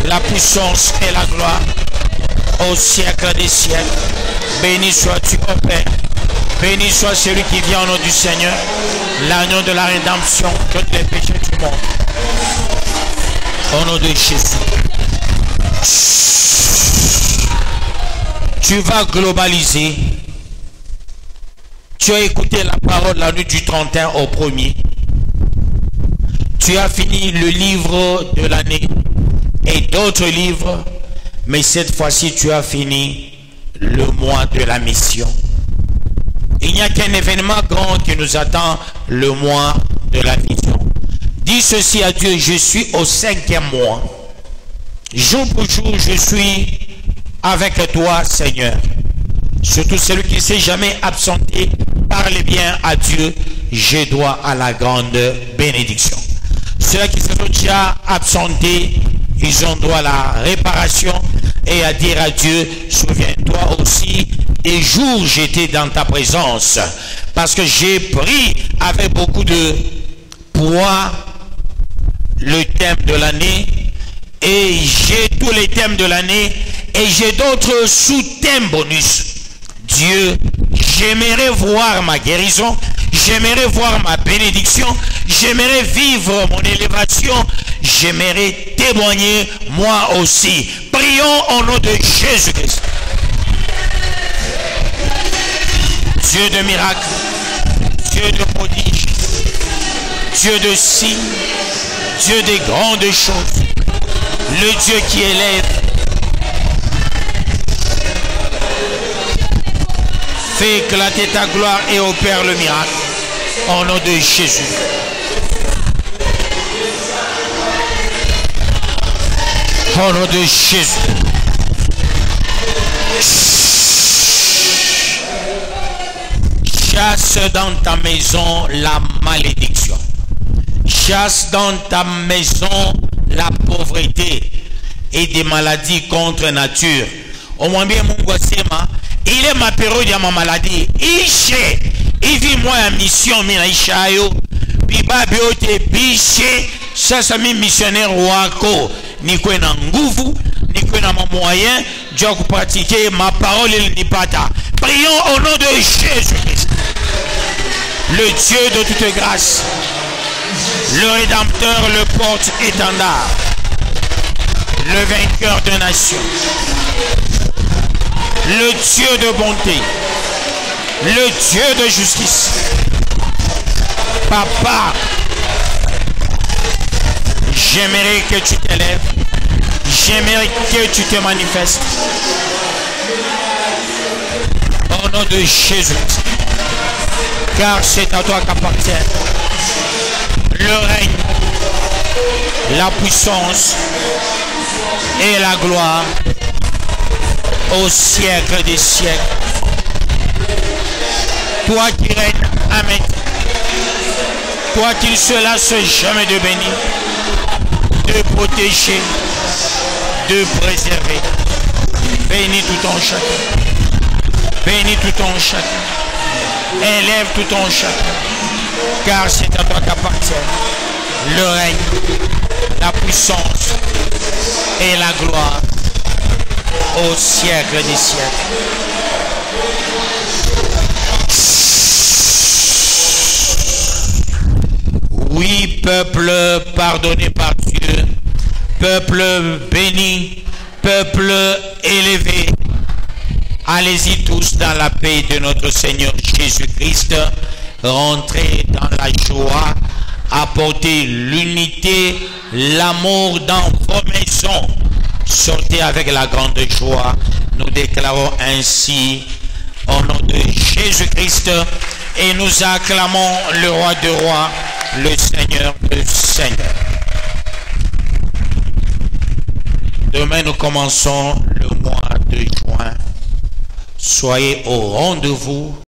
la puissance et la gloire au siècle des siècles. Béni sois-tu, ô Père. Béni soit celui qui vient au nom du Seigneur, l'agneau de la rédemption, que les péchés du monde. Au nom de Jésus. Tu vas globaliser. Tu as écouté la parole la nuit du 31 au 1er. Tu as fini le livre de l'année et d'autres livres, mais cette fois-ci tu as fini le mois de la mission. Il n'y a qu'un événement grand qui nous attend, le mois de la mission. Dis ceci à Dieu: je suis au 5e mois. Jour pour jour, je suis avec toi, Seigneur. Surtout celui qui ne s'est jamais absenté, parle bien à Dieu, je dois à la grande bénédiction. Ceux qui se sont déjà absentés, ils ont droit à la réparation et à dire à Dieu: souviens-toi aussi des jours où j'étais dans ta présence, parce que j'ai pris avec beaucoup de poids le thème de l'année, et j'ai tous les thèmes de l'année, et j'ai d'autres sous-thèmes bonus. Dieu, j'aimerais voir ma guérison, j'aimerais voir ma bénédiction, j'aimerais vivre mon élévation, j'aimerais témoigner moi aussi. Prions au nom de Jésus-Christ. Dieu de miracles, Dieu de prodiges, Dieu de signes, Dieu des grandes choses, le Dieu qui élève. Fais éclater ta gloire et opère le miracle au nom de Jésus. Au nom de Jésus. Chasse dans ta maison la malédiction. Chasse dans ta maison la pauvreté et des maladies contre nature. Au moins bien mon gossema, il est ma période de ma maladie. Il vit moi en mission, mina ishayo. Biba biote biche, ça mi missionnaire wako. Ni kwe na nguvu, ni kwe na moyen, Dieu a pratiquer ma parole il n'y pas ta. Prions au nom de Jésus-Christ. Le Dieu de toute grâce, le Rédempteur, le porte-étendard, le vainqueur de nations, le Dieu de bonté, le Dieu de justice. Papa, j'aimerais que tu t'élèves, j'aimerais que tu te manifestes. Au nom de Jésus, car c'est à toi qu'appartient le règne, la puissance et la gloire au siècle des siècles. Toi qui règnes, Amen. Toi qui ne se lasse jamais de bénir, de protéger, de préserver. Bénis tout en chacun. Bénis tout en chacun. Élève tout en chacun. Car c'est à toi qu'appartient le règne, la puissance et la gloire au siècle des siècles. Oui, peuple pardonné par Dieu, peuple béni, peuple élevé, allez-y tous dans la paix de notre Seigneur Jésus-Christ, rentrez dans la joie apportez l'unité, l'amour dans vos maisons. Sortez avec la grande joie. Nous déclarons ainsi au nom de Jésus-Christ et nous acclamons le roi des rois, le Seigneur des seigneurs. Demain, nous commençons le mois de juin. Soyez au rendez-vous.